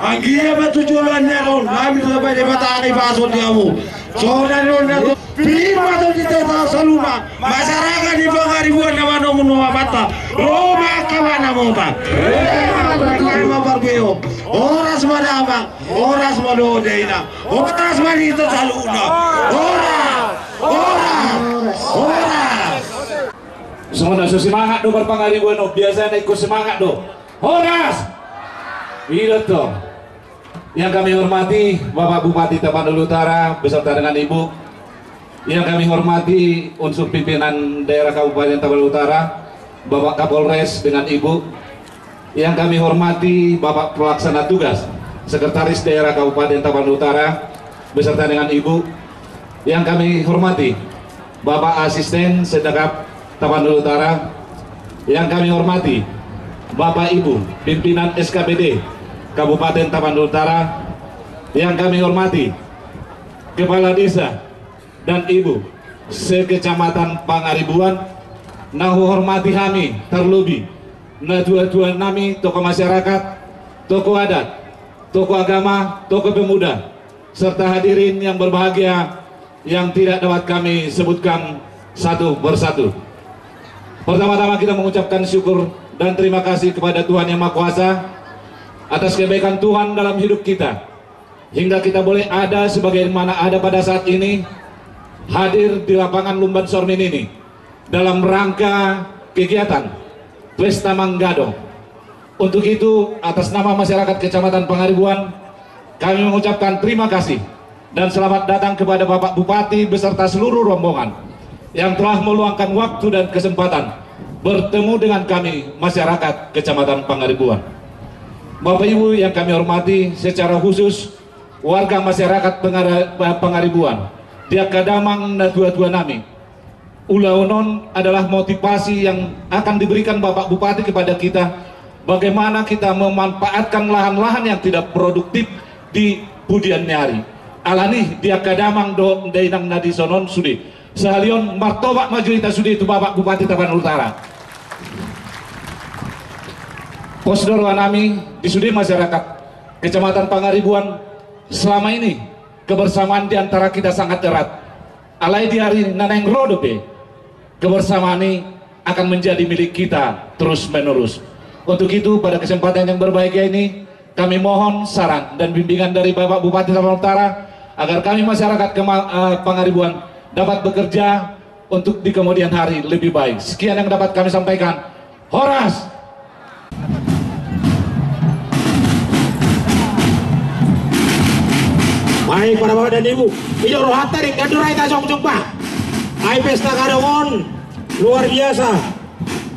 Anggia tujuannya kon, kami sampai di mata ini pasal kamu. Soalnya prima atau kita saluna masyarakat di Pangaribuan nama nomor mata Roma kawana mota. Kami berbeo. Oras mana abang, oras mana odeina, oras mana itu saluna. Oras. Semua semangat do Pangaribuan, biasanya ikut semangat do. Horas. Iya toh. Yang kami hormati Bapak Bupati Tapanuli Utara beserta dengan Ibu. Yang kami hormati unsur pimpinan daerah Kabupaten Tapanuli Utara, Bapak Kapolres dengan Ibu. Yang kami hormati Bapak Pelaksana Tugas Sekretaris Daerah Kabupaten Tapanuli Utara beserta dengan Ibu. Yang kami hormati Bapak Asisten Sedekap Tapanuli Utara. Yang kami hormati Bapak Ibu pimpinan SKPD Kabupaten Tapanuli Utara. Yang kami hormati Kepala Desa dan Ibu sekecamatan Pangaribuan. Nahu hormati kami terlebih na dua-dua nami tokoh masyarakat, tokoh adat, tokoh agama, tokoh pemuda, serta hadirin yang berbahagia yang tidak dapat kami sebutkan satu persatu. Pertama-tama kita mengucapkan syukur dan terima kasih kepada Tuhan Yang Maha Kuasa atas kebaikan Tuhan dalam hidup kita, hingga kita boleh ada sebagaimana ada pada saat ini, hadir di lapangan Lumban Sormin ini dalam rangka kegiatan Pesta Manggado. Untuk itu, atas nama masyarakat Kecamatan Pangaribuan, kami mengucapkan terima kasih dan selamat datang kepada Bapak Bupati beserta seluruh rombongan yang telah meluangkan waktu dan kesempatan bertemu dengan kami masyarakat Kecamatan Pangaribuan. Bapak Ibu yang kami hormati, secara khusus warga masyarakat Pangaribuan, dia kadamang na dua-dua nami. Ulaunon adalah motivasi yang akan diberikan Bapak Bupati kepada kita, bagaimana kita memanfaatkan lahan-lahan yang tidak produktif di Budian Nyari. Alani dia kadamang do dainang nadi sonon sudi. Sehalion martobak majorita sudi itu Bapak Bupati Tapanuli Utara. Posdor wanami di sudi masyarakat Kecamatan Pangaribuan selama ini kebersamaan di antara kita sangat erat. Alai di hari naneng rodope, kebersamaan ini akan menjadi milik kita terus menerus. Untuk itu pada kesempatan yang berbahagia ini kami mohon saran dan bimbingan dari Bapak Bupati Tapanuli Utara agar kami masyarakat Pangaribuan dapat bekerja untuk di kemudian hari lebih baik. Sekian yang dapat kami sampaikan. Horas. Baik para bapak dan ibu, video rohata ring kadurai tajong jumpa. Ai pesta kadongon luar biasa.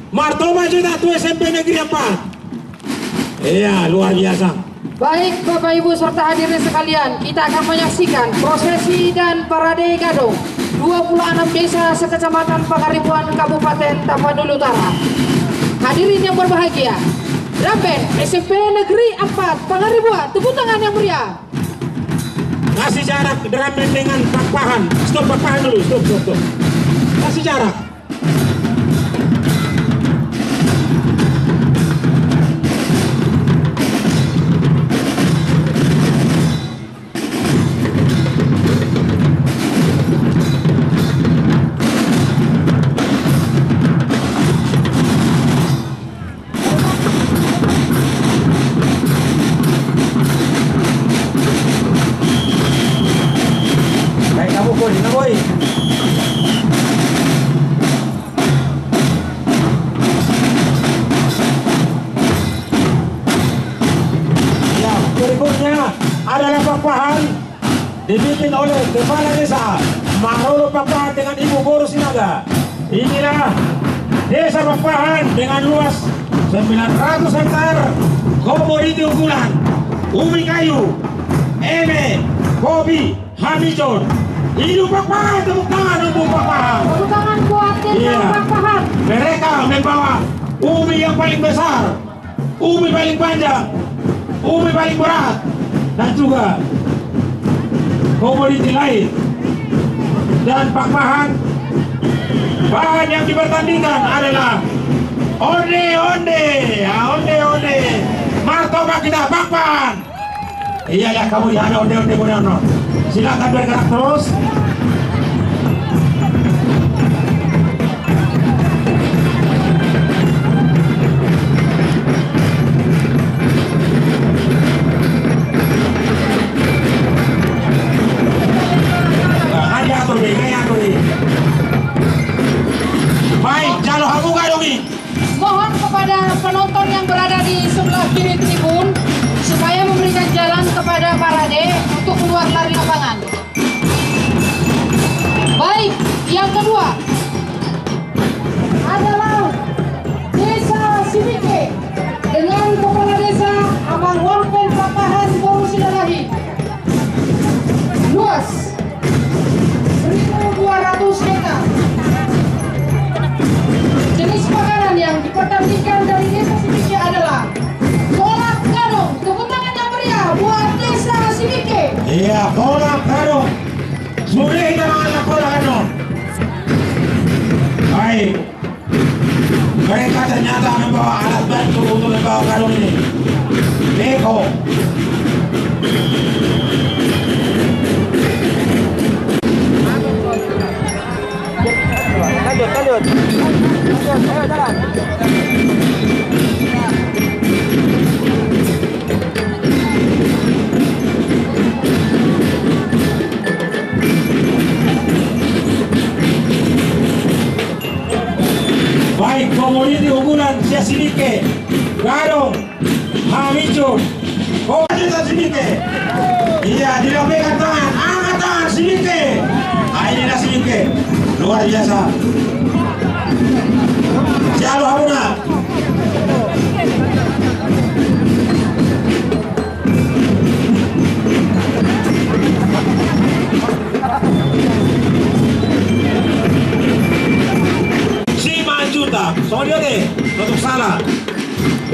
Martoba juga tuh SMP Negeri 4. Iya, luar biasa. Baik Bapak Ibu serta hadirin sekalian, kita akan menyaksikan prosesi dan parade gadong 26 desa sekecamatan Pangaribuan Kabupaten Tapanuli Utara. Hadirin yang berbahagia, drum band SMP Negeri 4 Pangaribuan, tepuk tangan yang meriah. Kasih jarak drum band dengan pakpahan. Stop pakpahan dulu, stop. Kasih jarak. Berikutnya adalah pakpahan dipimpin oleh Kepala Desa Mahrolo Pakpahan dengan Ibu Guru Sinaga. Inilah Desa Pakpahan dengan luas 900 hektar, komoditi unggulan, ubi kayu, eme, kopi, hamijon. Hidup Pakpahan, tepuk tangan untuk Pakpahan. Tepuk tangan buat Desa Pakpahan. Mereka membawa Ubi yang paling besar, ubi paling panjang, ubi paling berat, dan juga komoditi lain. Dan Pakpahan, bahan yang dipertandingkan adalah onde-onde, ya, onde-onde. Martoba kita Pakpahan. Iya ya, kamu ya ada onde-onde Bonono. Silakan bergerak terus. Baik, jalo hamu gadongi. Mohon kepada penonton yang berada di sebelah kiri tribun supaya memberikan jalan kepada Parade untuk keluar dari lapangan. Baik, yang kedua adalah Desa Simike dengan Kepala Desa Amang Wonpen Pakpahan Boru Sidarahi. Luas 1.200 hektar. Jenis makanan yang dipertandingkan dari Desa Simike adalah kolak gadong. Tepuk tangan yang meriah buat Desa Simike. Iya, kolak gadong. Sudah kita makan kolak gadong. Baik. Mereka ternyata membawa alat bantu untuk membawa gadong ini. Beko. Lanjut. Ayo jalan. Baik, komoditi unggulan Desa Simike, gadong, hamicu, Desa Simike. Iya, dilambaikan tangan, angkat tangan Simike. Inilah Simike, luar biasa. Jalo hamuna. Soalnya deh, untuk salah.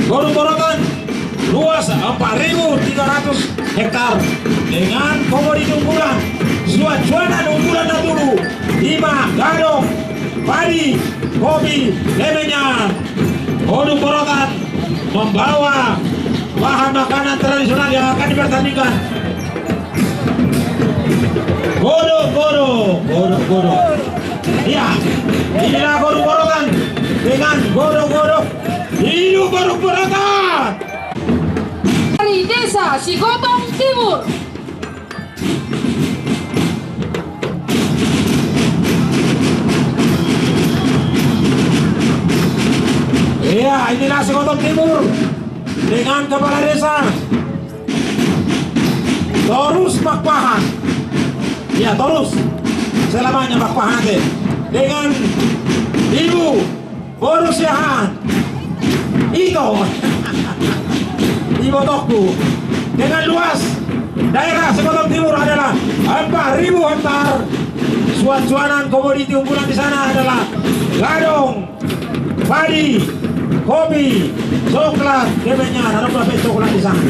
Gorong-gorongan luas 4.300 hektar dengan komoditi unggulan, cuanan unggulan dulu, hima, gadong, padi, kopi, lemenyan. Gorong-gorongan membawa bahan makanan tradisional yang akan dipertandingkan. Godong. Iya, inilah gorong-gorongan dengan godong-godong. Hidup gorong-gorongan Dari Desa Sigotong Timur. Iya, inilah Sigotong Timur dengan Kepala Desa Torus Pakpahan. Ya, Torus selamanya Pakpahan deh. Dengan Ibu Boru Siahan itu Ibu Tokku. Dengan luas daerah Sigotong Timur adalah 4.000 hektar. Cuanan komoditi unggulan di sana adalah gadong, padi, kopi, coklat, kemenyan, ada berapa coklat di sana.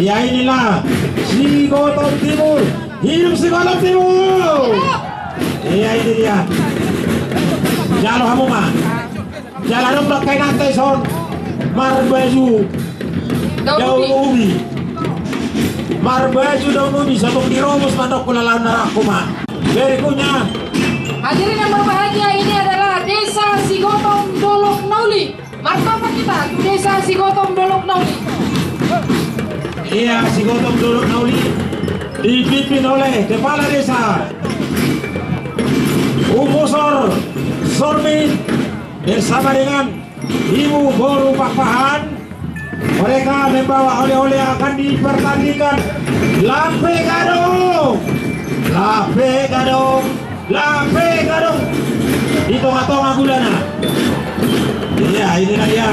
Ya, inilah Sigotong Timur. Hidup Sigotong Timur. Iya, ini dia. Jalo hamuma. Jalan umbrak kay nantai son. Marbaju. Daun ubi. Marbaju daun ubi. Sabong dirobos manok kulalan narakuma. Berikutnya. Hadirin yang berbahagia, ini adalah Desa Sigotong Dolok Nauli. Martabat kita, Desa Sigotong Dolok Nauli. Iya, Sigotong Dolok Nauli dipimpin oleh Kepala Desa Umosor Sormin bersama dengan Ibu Boru Pakpahan. Mereka membawa oleh-oleh yang akan dipertandingkan. Lape gadong di tengah-tengah gulana. Iya, inilah dia.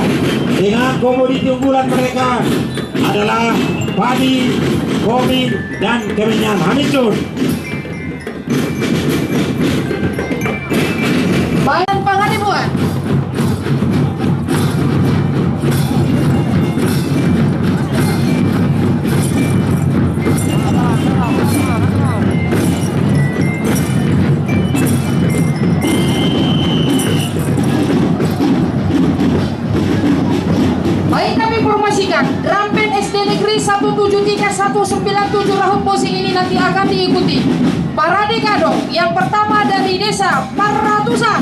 Dengan komoditi unggulan mereka adalah padi, kopi, dan kemenyan. Hamicun. Bayan Pangaribuan. Dari 173-197 Rahut Bosing ini nanti akan diikuti Parade Gadong yang pertama dari Desa Parratusan.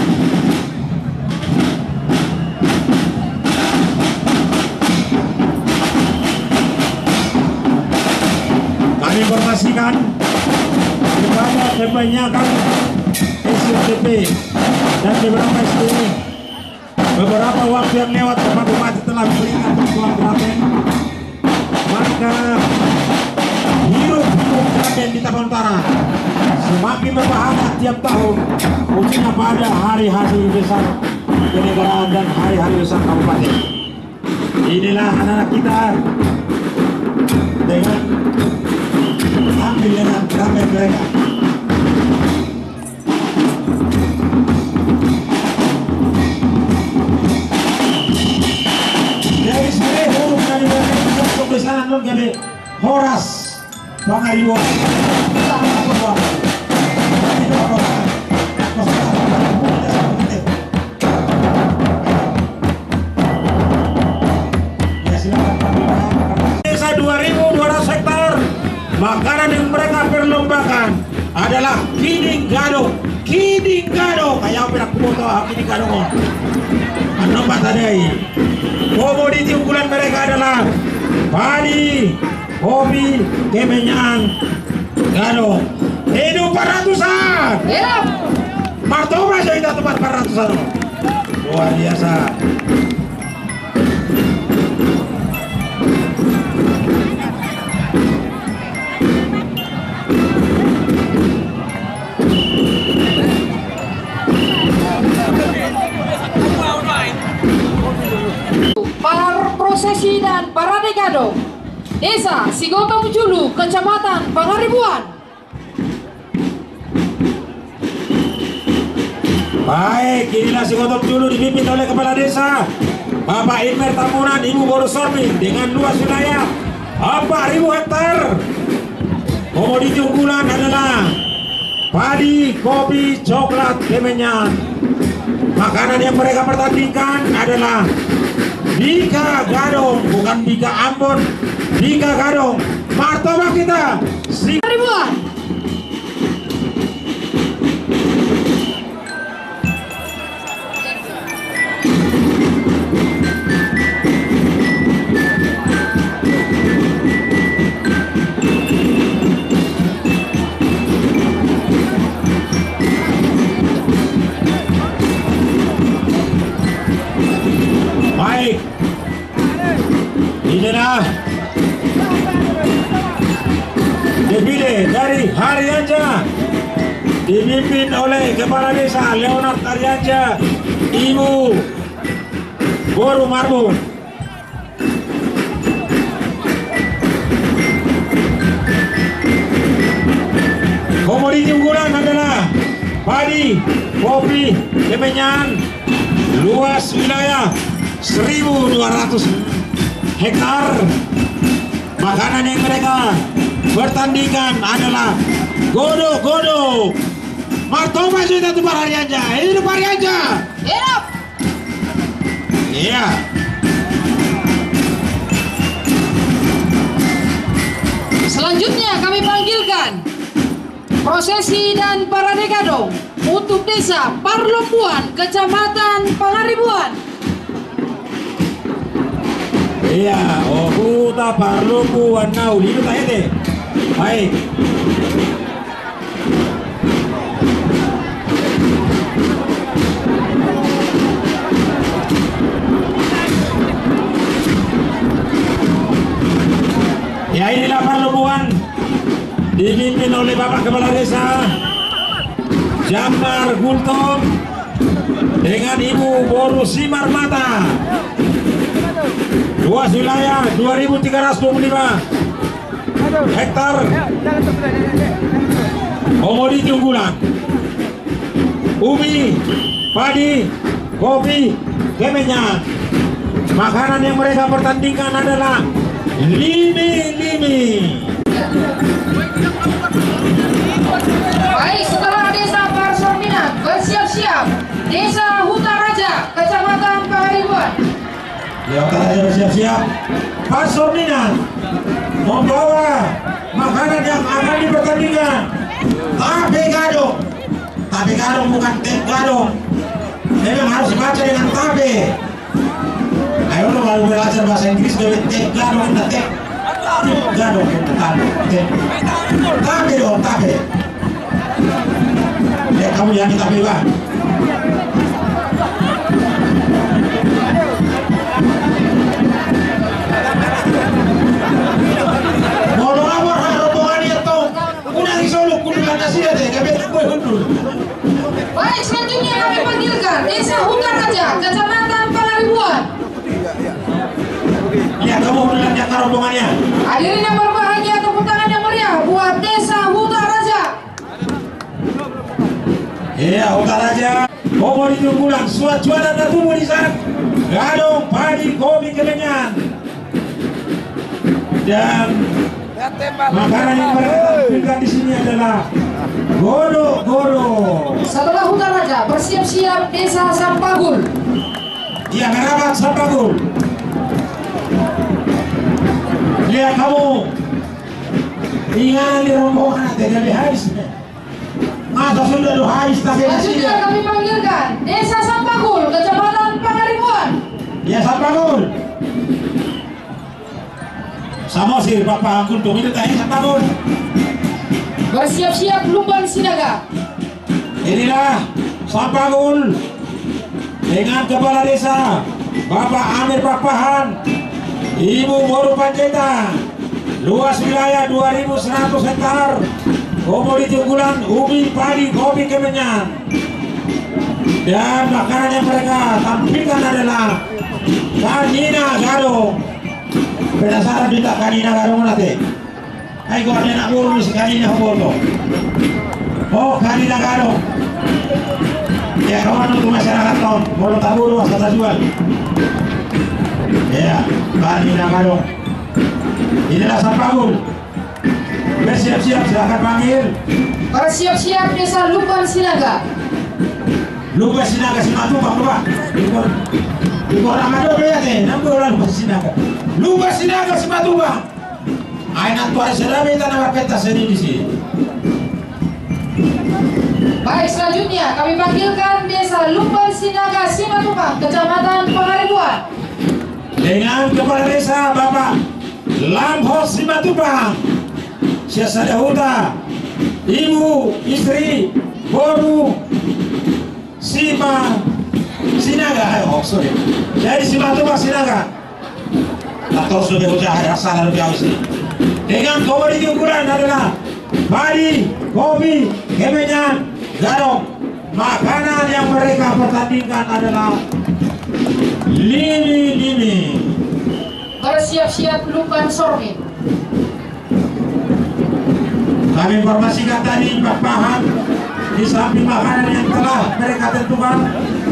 Kami informasikan kepada kebanyakan SLTP dan beberapa STP beberapa waktu yang lewat Bapak Bupati telah memberikan bantuan Klaten, maka hirup Klaten di Tapan Utara semakin berbahagia tiap tahun, khususnya pada hari-hari besar kenegaraan dan hari-hari besar kabupaten. Inilah anak-anak kita dengan ambil dengan ramai mereka. Dari sini huruf dari mereka untuk besaran lo jadi Horas Pangaribuan. Desa 2.200 hektar. Makanan yang mereka perlombakan adalah kiding gado. Kiding gado kayak apa aku tahu kiding gado mo. Ano ba tadi? Komoditi unggulan mereka adalah padi, kopi, kemenyan, gado. Hidup Parratusan. Hidup. Martoba saja itu tempat Parratusan. Luar biasa. Prosesi dan Parade Gadong Desa Sigotong Julu, Kecamatan Pangaribuan. Baik, inilah Sigotong Julu dipimpin oleh Kepala Desa Bapak Inmer Tamunan Ibu Boros Sormin dengan luas wilayah 4.000 hektar. Komoditi unggulan adalah padi, kopi, coklat, kemenyan. Makanan yang mereka pertandingkan adalah Bika Gadong, bukan Bika Ambon, Bika Gadong. Martoba kita Ribuan. baik. Inilah defile dari Haryanca dipimpin oleh Kepala Desa Leonard Haryanca, Ibu Boru Marbun. Komoditi unggulan adalah padi, kopi, kemenyan, luas wilayah 1.200 hektar. Makanan yang mereka pertandingkan adalah godo-godo. Martoba sudah tuh Haryanca. Hidup Haryanca. Hidup. Iya. Selanjutnya kami panggilkan prosesi dan parade gadong untuk Desa Parlombuan, Kecamatan Pangaribuan. Iya, oh puta Parlombuan nau lihat aja. Baik. Ya inilah Parlombuan dipimpin oleh Bapak Kepala Desa Jamar Gultom dengan Ibu Boru Simar Mata. Luas wilayah 2.325 hektar. Komoditi unggulan ubi, padi, kopi, kemenyan. Makanan yang mereka pertandingkan adalah limi-limi. Baik, setelah Desa Parsorminat bersiap-siap, Desa Hutaraja, Kecamatan Pangaribuan. Ya, bersiap-siap. Parsorminat membawa makanan yang akan dipertandingkan. Tape gadong. Tape gadong bukan tep gadong. Memang harus dibaca dengan tape. Ayo lo kalau belajar bahasa Inggris dari tep gadong dan tep gadong tep. Tape dong tape. Ya kamu yang tape bang. Baik, selanjutnya kami panggilkan Desa Hutan Raja, Kecamatan Pangaribuan. Ya, kamu melihat rombongannya. Hadirin yang berbahagia, tepuk tangan yang meriah buat Desa Hutan Raja. Iya, Hutan Raja. Komo di Tunggulan, suat-suatan dan tumbuh di sana. Gadong, padi, kopi, kemenyan. Dan makanan yang mereka tampilkan di sini adalah godo. Setelah Hutan Raja, bersiap-siap Desa Sampagul. Iya, merapat Sampagul. Lihat kamu tinggal di rombongan tidak habis. Masa sudah lu habis tak selanjutnya kami panggilkan Desa Sampagul, Kecamatan Pangaribuan. Ya, Sampagul. Samosir Bapak Angkul tuh itu tadi Sampagul. Bersiap-siap Lumban Sinaga. Inilah Sampagul dengan Kepala Desa Bapak Amir Pakpahan, Ibu Boru Panjaitan. Luas wilayah 2.100 hektar. Komoditi unggulan ubi, padi, kopi, kemenyan. Dan makanan yang mereka tampilkan adalah kanina gadong. Penasaran kita kanina gadong nanti. Ayo ada nak bolu si kanina bolu. Oh kanina gadong. Ya kawan untuk masyarakat tahun bolu taburu asal jual. Ya kanina gadong. Inilah Sampagul. Bersiap-siap, silakan panggil. Bersiap-siap Desa Lumban Sinaga. Lumban Sinaga Simatu Pak. Ikor amado ya teh, nampu Lumban Sinaga. Lumban Sinaga Simatu Pak. Aina tuan sedami tanah peta seni di sini. Baik, selanjutnya kami panggilkan Desa Lumban Sinaga Simatupang, Kecamatan Pangaribuan. Dengan Kepala Desa Bapak Lamhos Simatupang, Syahsada Huta, Ibu, Istri, Boru, Sinaga, sorry. Dari Simatupang Sinaga. Atau sudah usaha asal lebih awis. Dengan komoditi unggulan adalah padi, kopi, kemenyan, gadong. Makanan yang mereka pertandingkan adalah limi. Bersiap-siap Lumban Sormin. Kami informasikan tadi Pak Pahan di samping makanan yang telah mereka tentukan,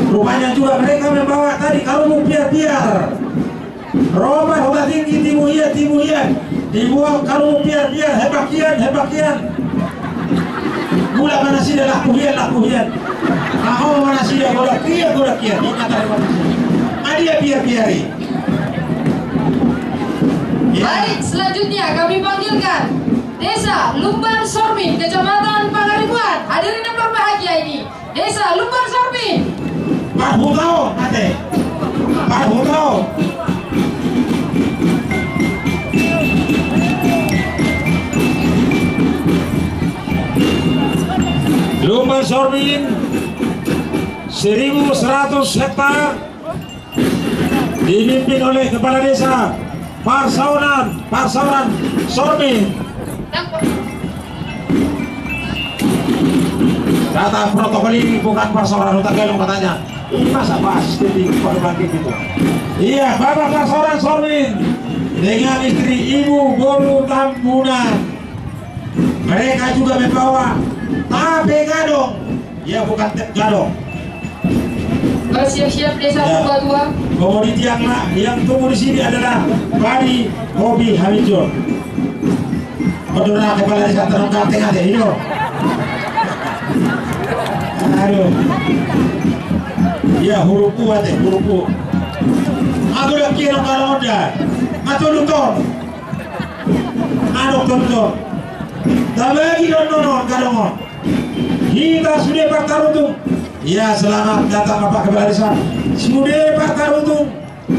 rupanya juga mereka membawa tadi kalau biar Roman udah tinggi timuhian dibuang kalau biar hebakian gula mana sih dah lakuhian mau mana sih dah godakian ingat dari mana adia biari ya. Baik, selanjutnya kami panggilkan Desa Lumban Sormin, Kecamatan Pangaribuan. Hadirin yang berbahagia ini, Desa Lumban Sormin. Pak Hutao, Pak Hutao. Lumban Sormin 1.100 hektar dipimpin oleh Kepala Desa Parsauran Sormin. Kata protokol ini bukan Parsauran Hutan Gelung katanya. Ini masa bahas di pagi gitu. Iya, Bapak Parsauran Sormin dengan istri Ibu Boru Tambunan. Mereka juga membawa tape gadong. Ya bukan tep gadong. Bersiap-siap Desa Ya. Purba 2. Komoditi yang tumbuh di sini adalah padi, kopi, hijau. Kedua Kepala Desa terangkat tengah deh, hijau. Aduh. Ya hurupu ate, hurupu. Aku dah kira kalau ada. Matu lutor. Adok tonton. Tabagi non kadongon. Kita sudah bertarung. Ya selamat datang Bapak Kepala Desa. Sudah bertarung.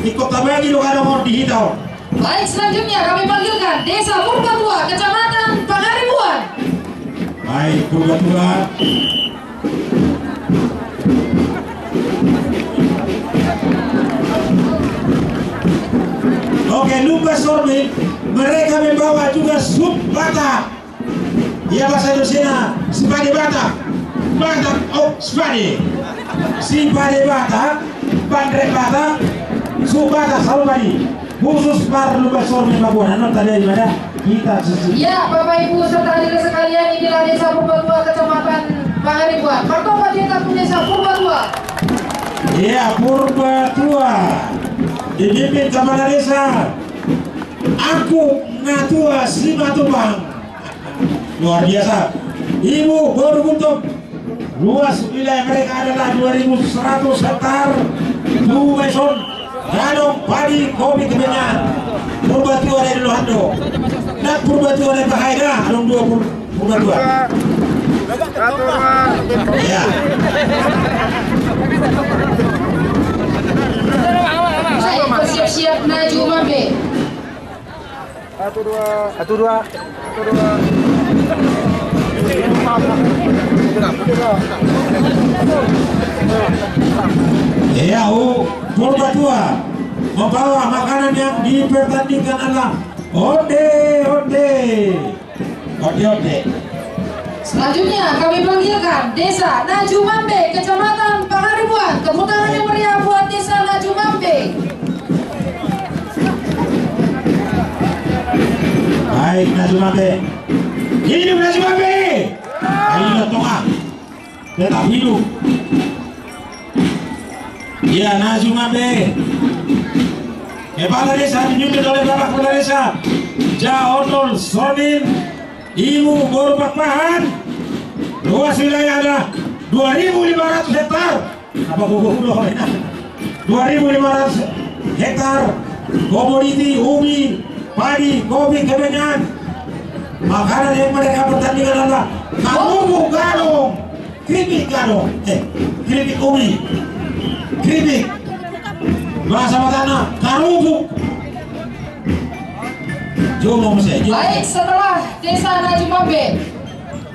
Ikut tabagi do kadongon di hitau. Baik, selanjutnya kami panggilkan Desa Purbatua, Kecamatan Pangaribuan. Baik, Purbatua. Oke, lupa sorbi. Mereka membawa juga sup bata. Ya bahasa Indonesia, spade bata. Bata, oh spade. Spade bata, bandrek bata, sup bata selalu bagi. Khusus para lupa sorbi Papua. Nah, tadi ada kita sesuai. Ya, Bapak Ibu serta hadirin sekalian, inilah Desa Purbatua, Kecamatan Pangaribuan. Martobat kita Desa Purbatua. Ya, Purbatua. Dipimpin Kepala Desa. Aku ngatua Simatubang. Luar biasa. Ibu beruntung. Luas wilayah mereka adalah 2.100 hektar. Dumeson, gadong, padi, kopi, kemenyan. Purbatua dari Lohando. Dan Purbatua dari Bahaida. Alung 20 Purbatua. Ya. Baik, bersiap-siap Naju Mambe. Satu dua. Ya, Purbatua membawa makanan yang dipertandingkan adalah onde. Selanjutnya kami panggilkan Desa Naju Mambe, Kecamatan Pangaribuan. Tepuk tangan yang meriah buat Desa Naju Mambe. Baik, Naju Mambe. Hidup Naju Mambe. Ayo tengah. Tetap hidup. Ya, Naju Mambe. Kepala Desa dipimpin oleh Bapak Kepala Desa Jaotol Sonin. Ibu Borbapahan. Luas wilayah ada 2.500 hektar. Apa bobogoh ini? 2.500 hektar. Komoditi, ubi, padi, kopi, kemenyan. Makanan yang mereka pertandingan adalah kamubu gadong, keripik gadong, keripik ubi, keripik. Bahasa Matana, karubu. Baik, setelah Desa Naju Mambe,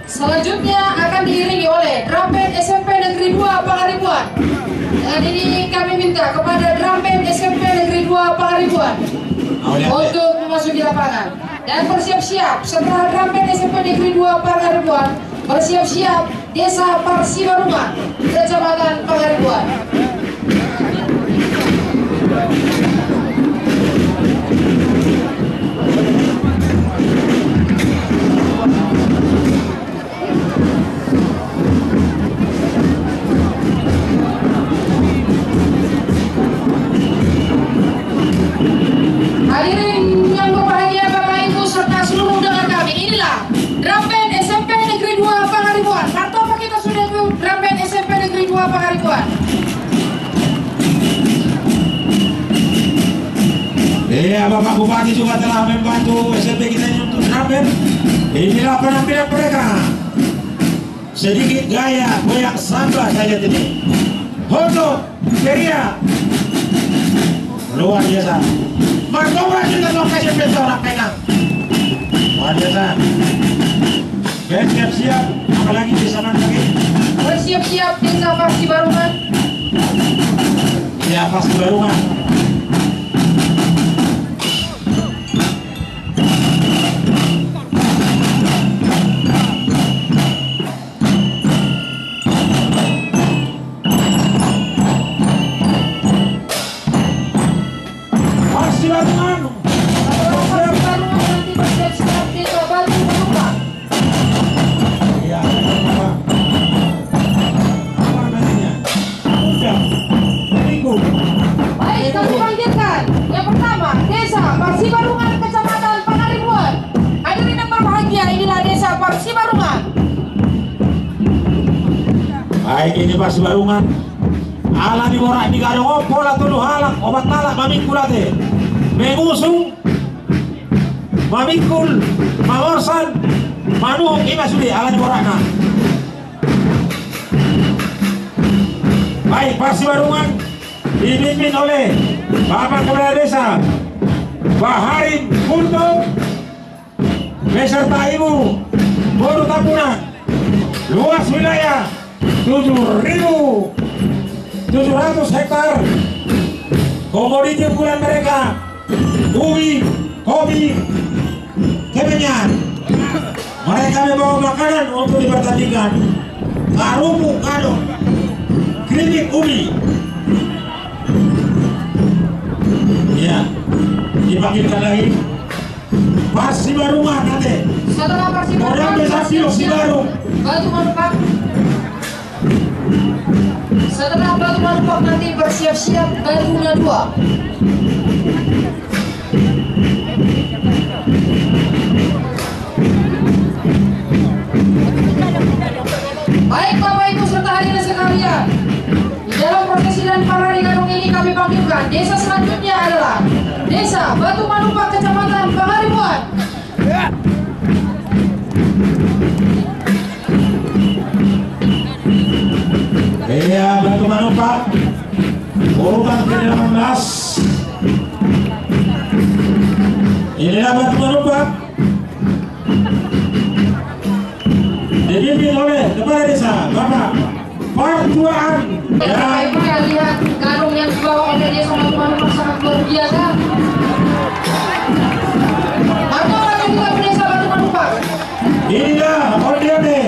selanjutnya akan diiringi oleh Drum Band SMP Negeri 2 Pangaribuan. Dan ini kami minta kepada Drum Band SMP Negeri 2 Pangaribuan untuk memasuki lapangan. Dan bersiap-siap setelah Drum Band SMP Negeri 2 Pangaribuan, bersiap-siap Desa Parsibarungan, Kecamatan Pangaribuan. Hadirin yang berbahagia, Bapak Ibu serta seluruh undangan kami, inilah Drum Band SMP Negeri 2 Pangaribuan. Martobat kita sudah Drum Band SMP Negeri 2 Pangaribuan. Iya, Bapak Bupati juga telah membantu SMP kita ini untuk Drum Band. Inilah penampilan mereka. Sedikit gaya goyang samba saja ini. Hoto, ceria, luar biasa. Martobat juga lokasi pesta orang Penang. Luar biasa. Siap-siap, apalagi di sana lagi. Bersiap-siap Desa Parsibarungan. Ya, Parsibarungan. Baik, kami panggilkan yang pertama Desa Parsibarungan, Kecamatan Pangaribuan. Hadirin yang berbahagia, inilah Desa Parsibarungan. Baik, ini Parsibarungan. Ala di borak di gadong opol atau halak obat malak maming kulate mengusung Mamikul, Mangorsan, Manu, Imasudi, Alan Borana. Baik, Parsibarungan dipimpin oleh Bapak Kepala Desa Baharin Kunto beserta Ibu Boru Tapunan. Luas wilayah 7.700 hektar. Komoditi unggulan mereka ubi, kopi, kemenyan. Mereka membawa makanan untuk dipertandingkan. Karumu kado, keripik ubi. Ya, dipanggilkan lagi Parsibarungan nanti. Setelah Parsibarungan, Orang besar Sibarung. Batu Manupak. Setelah Batu Manupak nanti bersiap-siap Batuna 2. Baik Bapak Ibu serta hadirin sekalian, di dalam prosesi dan parade gadong ini kami panggilkan desa selanjutnya adalah Desa Batu Manupak, Kecamatan Pangaribuan. Iya, Batu Manupak urutan ke-18. Inilah Batu Manupak dipimpin oleh Kepala Desa Bapak Partuaan. Bapak Ibu yang lihat gadong yang dibawa oleh Desa Batu Manupak sangat luar biasa. Atau lagi juga Desa Batu Manupak. Inilah ordeone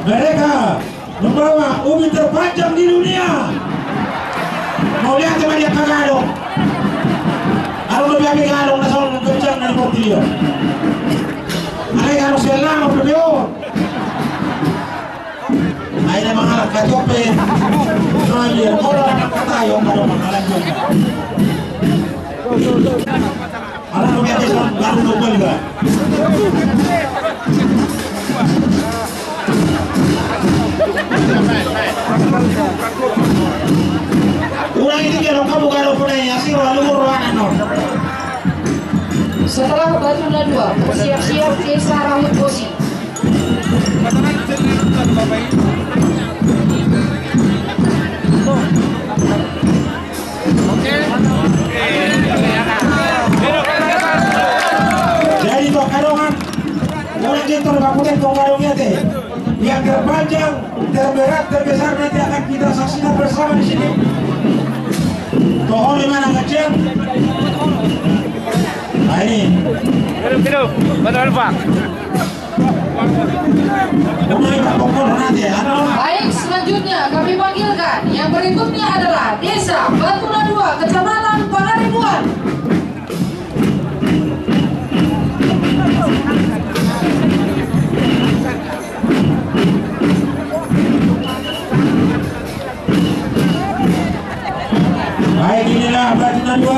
mereka membawa ubi terpanjang di dunia. Mau lihat teman dia kagadong. Kalau lebih ambil kagadong na soal kencang dari portilio. Mereka harus bilang berbeda. Ay na mga katope. Ay, orang anak tayo kalau mengalah juga. Alam mo biya sa baru nobel ba? Urang ini kalau kamu kalau punya sih lalu ruangan no. Setelah Batuna 2 bersiap-siap Desa Rahut Bosi. Jadi toh kadongan orang kita terbangun tonggarongnya teh yang terpanjang, terberat, terbesar nanti akan kita saksikan bersama di sini. Toh di mana kecil? Nah ini. Hidup, betul Pak. Baik, selanjutnya kami panggilkan yang berikutnya adalah Desa Batuna 2, Kecamatan Pangaribuan. Baik, inilah Batuna 2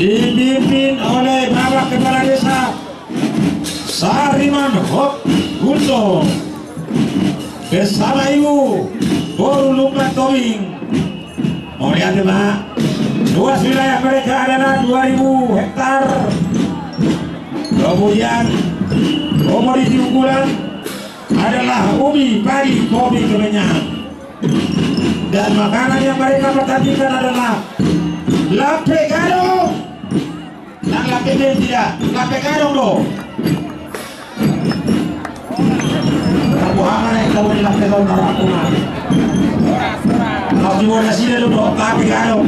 dipimpin oleh Bapak Kepala Desa Sariman Hok Gunto bersama Ibu Boru Lumpat Towing. Mau lihat ya Pak, luas wilayah mereka adalah 2000 hektar. Kemudian komoditi unggulan adalah ubi, padi, kopi, kemenyan. Dan makanan yang mereka pertandingkan adalah lape gadong. Nang lape bel tidak, lape gadong loh. Buhangan yang tahu di lape gadong narakungan. Kalau dimana sini loh, lape gadong.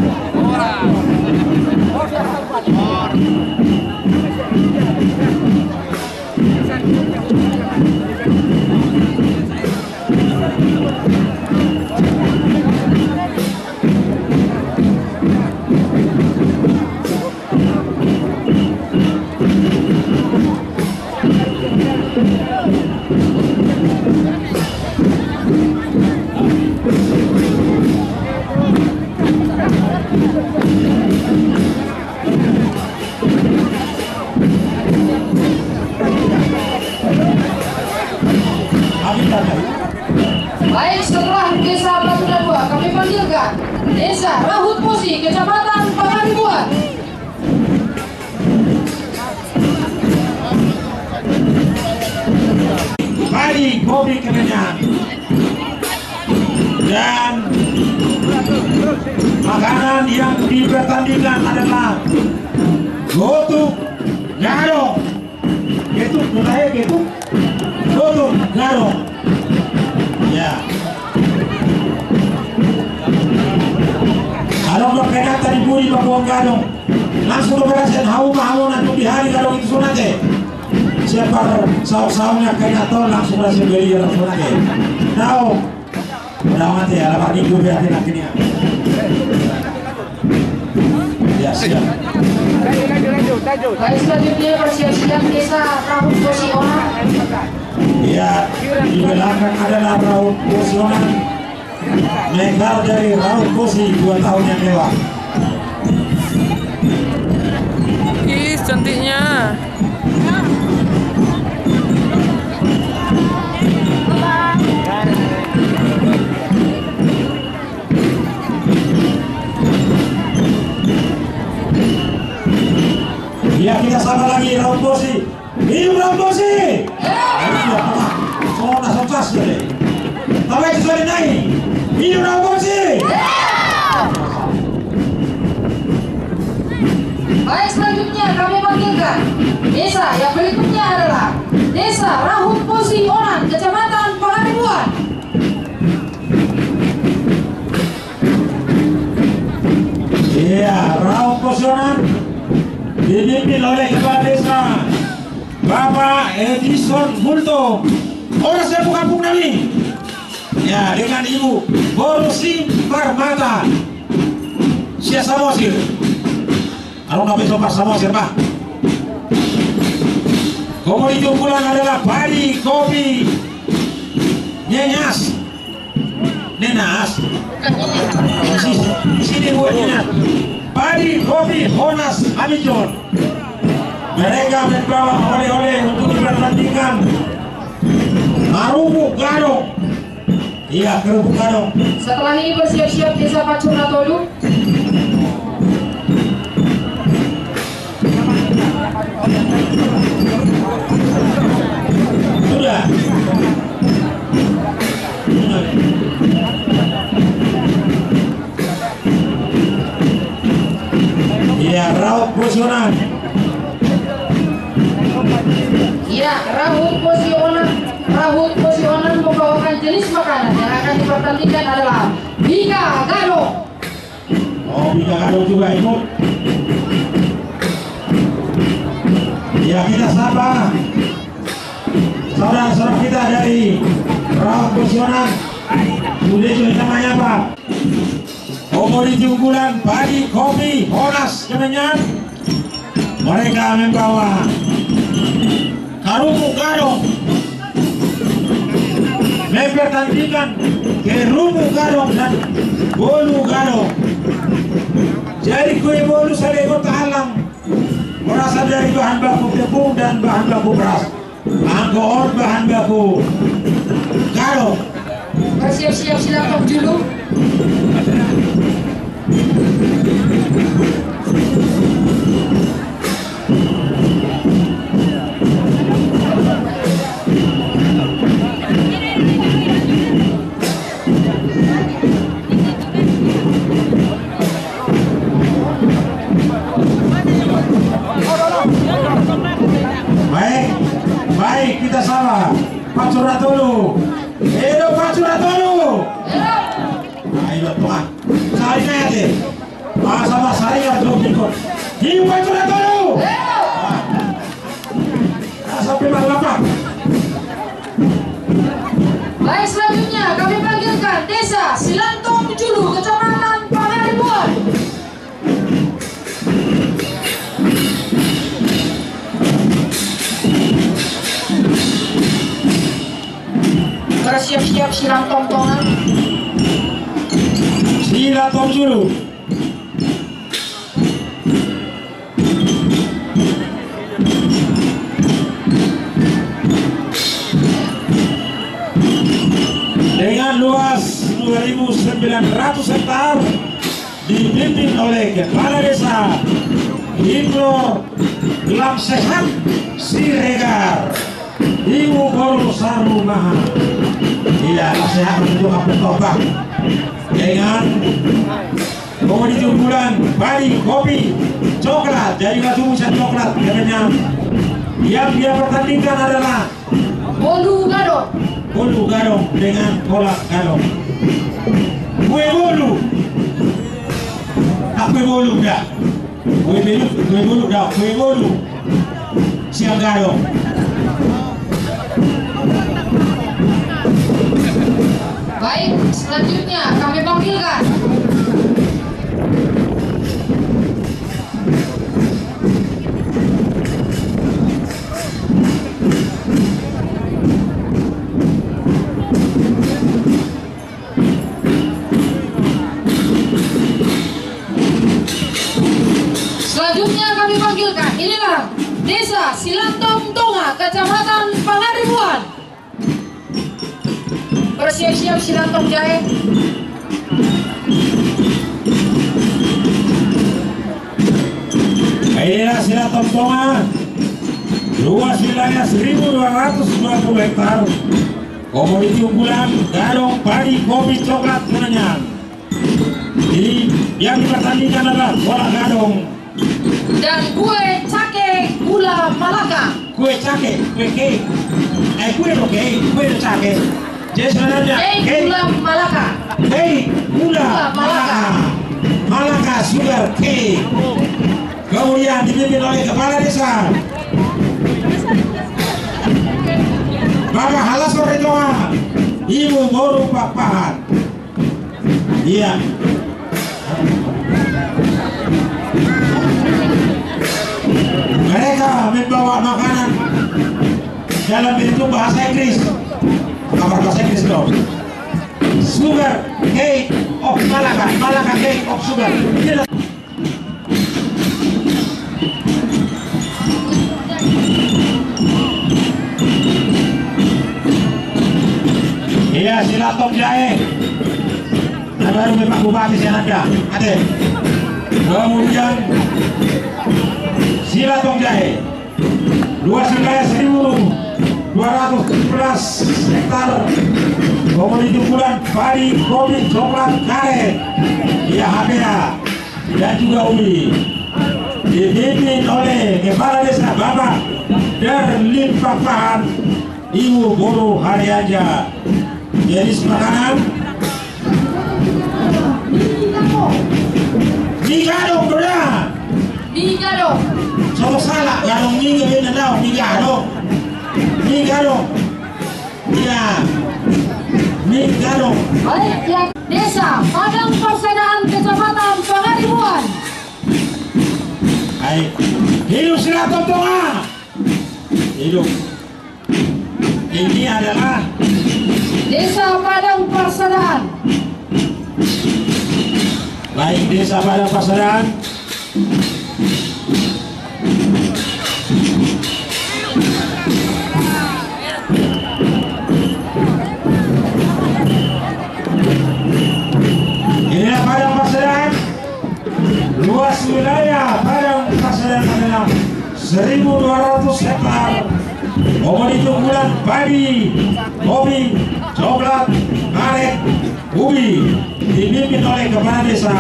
Baik, setelah Desa Batuna 2 kami panggilkan Desa Rahut Bosi, Kecamatan Pangaribuan. Padi Kopi Kemenyan. Dan makanan yang dipertandingkan adalah Gotuk Gado. Gitu, mulai gitu. Gotuk Gado. Ya. Kalau berkenan tadi buri bakuang Gado, langsung berhasil haum nanti di hari Gado itu sunate. Siapa saung-saungnya kena tol langsung berhasil beli langsung sunate. Now, udah mati ya, lapar minggu berarti akhirnya. Ya siap. Baik, selanjutnya persiap-siap desa Rahut Posionan. Ya, di belakang adalah Rahut Posionan. Mekar dari Rahut Posi 2 tahun yang lewat. Ih, cantiknya. Ya, kita sama lagi Rahut Posi. Hidup Rahut Posi. Soalnya sotas deh. Tapi itu sudah naik. Hidup Rahut Posi. Baik, selanjutnya kami panggilkan desa yang berikutnya adalah Desa Rahut Posionan, Kecamatan Pangaribuan. Iya, Rahut Posionan dipimpin oleh Kepala Desa Bapak Edison Bulto. Orang saya kampung kami. Ya, dengan Ibu Borusi Parmata. Sia Samosir. Kalau nggak besok Pak Samosir, Pak. Komoditi unggulan adalah padi, kopi, nyenyas, nenas. Sini buatnya. Padi, kopi, Honas, Amijon. Mereka membawa oleh-oleh untuk dipertandingkan Marubu Gadong. Iya, kerupuk Gadong. Setelah ini bersiap-siap desa Pacunatolu. Sudah. Iya, Rahut Posionan. Ya, Rahut Posionan membawakan jenis makanan yang akan dipertandingkan adalah Bika Gado. Oh, Bika Gado juga ikut. Ya, kita sapa saudara-saudara kita dari Rahut Posionan. Udah itu namanya apa? Komoditi unggulan padi, kopi, Honas, Kemenyan. Mereka membawa Karupuk Gadong. Mempertandingkan Kerupuk Gadong dan Bolu Gadong. Jadi kue bolu saya kota alam berasal dari bahan baku tepung dan bahan baku beras. Angkor bahan baku Gadong. Bersiap-siap silakan dulu. Baik, kita sama Pak Suratolu. Hidup Pak Suratolu. Ayo Tuhan, sari nanti. Sama saya belum ikut. Hidup Pak Suratolu. Sampai malam. Baik, selanjutnya kami panggilkan Desa Silantong Julu, Kecamatan Pangaribuan. Bersiap-siap silang tongtongan. Silantong Julu. Dengan luas 2.900 hektar dipimpin oleh Kepala Desa Hidro Lam Sehat Siregar. Ibu Guru Sarumaha. Iya, nasihat untuk Abu Tobak. Dengan komoditi unggulan padi, kopi, coklat. Jadi ratusan coklat katanya. Yang dia pertandingkan adalah Bolu Gadong. bolu gadong dengan kolak gadong. Kue bolu. Tak kue bolu dah. Kue bolu dah. Kue bolu. Siang gadong. Baik, selanjutnya kami panggilkan inilah Desa Silantong Tonga, Kecamatan Pangaribuan. Bersiap-siap Silantong Jahe. Inilah Silantong Tonga. Luas wilayah 1.220 hektar. Komoditi unggulan gadong, padi, kopi, coklat, kenyang. Jadi yang dipertandingkan adalah bola gadong dan kue cake gula Malaka. Kue cake, kue cake. Kue cake. Jadi sebenarnya gula Malaka. Gula Malaka. Malaka sugar cake. Kemudian dipimpin oleh kepala desa Bapak Halas Tonga, Ibu Guru Pak Pahat. Iya. Mereka membawa makanan dalam bentuk bahasa Inggris. Apa bahasa Inggris dong? Sugar cake of Malaka, Malaka cake of sugar. Iya, Silantong Jahe. Baru Pak Bupati Senada. Ada. Kemudian Silantong Jahe. Luas wilayah 1.217 hektar. Komoditi unggulan padi, kopi, coklat, karet, ya HBA dan juga ubi. Dipimpin oleh kepala desa Bapak Darlin Papahan, Ibu Guru Haryaja. Jenis makanan mie gadong doa. Mie gadong. Kalau salah gadong mie gak tahu mie gadong. Mie gadong. Iya. Mie gadong. Baik, yang Desa Padang Persedaan, Kecamatan Pangaribuan. Baik. Hidup Silantong Tonga. Hidup. Ini adalah Desa Padang Persedaan. baik Desa Padang Persedaan. Inilah Padang Persedaan. Luas wilayah Padang Persedaan adalah 1.200 hektar. Komoditi unggulan padi, kopi, coklat, karet, ubi. Dipimpin oleh kepala desa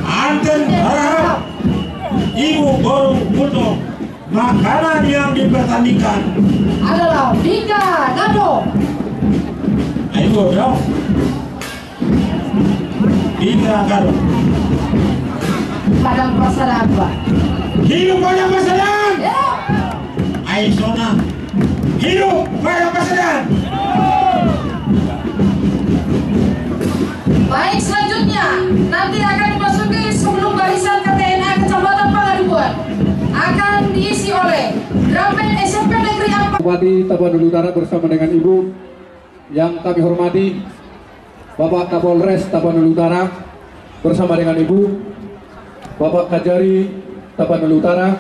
Anten Harahap, Ibu Guru untuk makanan yang dipertandingkan adalah Bika Gadong. Ibu dong. Bika Gadong. Padang Persedaan, Pak. Hidup Padang Persedaan. Ya. Ayo Sona. Hidup Padang Persedaan. Baik, selanjutnya nanti akan dimasuki sebelum barisan KTNA Kecamatan Pangaribuan akan diisi oleh drum band SMP Negeri 4. Bupati Tapanuli Utara bersama dengan Ibu yang kami hormati, Bapak Kapolres Tapanuli Utara bersama dengan Ibu, Bapak Kajari Tapanuli Utara,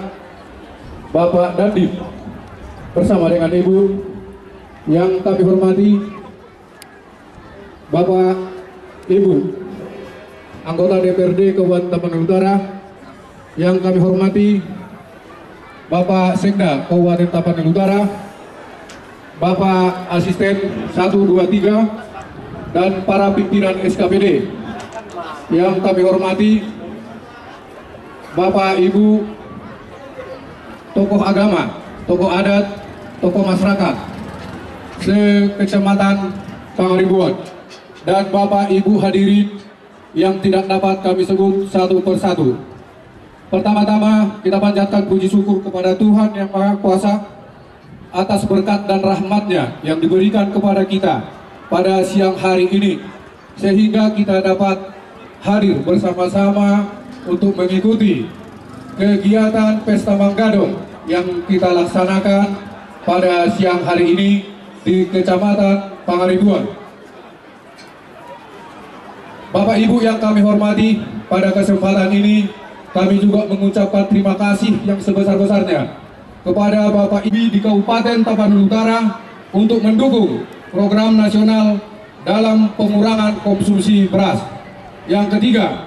Bapak Dandim bersama dengan Ibu yang kami hormati, Bapak Ibu anggota DPRD Kabupaten Tapanuli Utara yang kami hormati, Bapak Sekda Kabupaten Tapanuli Utara, Bapak Asisten 123 dan para pimpinan SKPD yang kami hormati, Bapak Ibu tokoh agama, tokoh adat, tokoh masyarakat se-Kecamatan Pangaribuan, dan Bapak Ibu hadirin yang tidak dapat kami sebut satu persatu. Pertama-tama kita panjatkan puji syukur kepada Tuhan Yang Maha Kuasa atas berkat dan rahmat-Nya yang diberikan kepada kita pada siang hari ini, sehingga kita dapat hadir bersama-sama untuk mengikuti kegiatan Pesta Manggadong yang kita laksanakan pada siang hari ini di Kecamatan Pangaribuan. Bapak Ibu yang kami hormati, pada kesempatan ini kami juga mengucapkan terima kasih yang sebesar-besarnya kepada Bapak Ibu di Kabupaten Tapanuli Utara untuk mendukung program nasional dalam pengurangan konsumsi beras. Yang ketiga,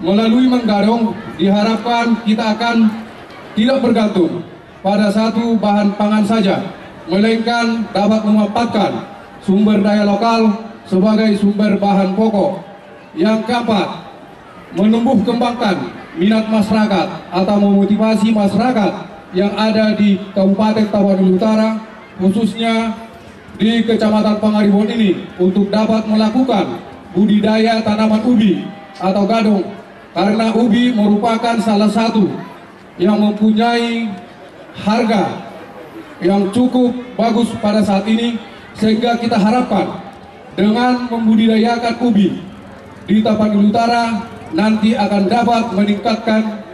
melalui Manggadong diharapkan kita akan tidak bergantung pada satu bahan pangan saja, melainkan dapat memanfaatkan sumber daya lokal sebagai sumber bahan pokok. Yang keempat, menumbuh kembangkan minat masyarakat atau memotivasi masyarakat yang ada di Kabupaten Tapanuli Utara, khususnya di Kecamatan Pangaribuan ini, untuk dapat melakukan budidaya tanaman ubi atau gadong, karena ubi merupakan salah satu yang mempunyai harga yang cukup bagus pada saat ini, sehingga kita harapkan dengan membudidayakan ubi di Tapanuli Utara nanti akan dapat meningkatkan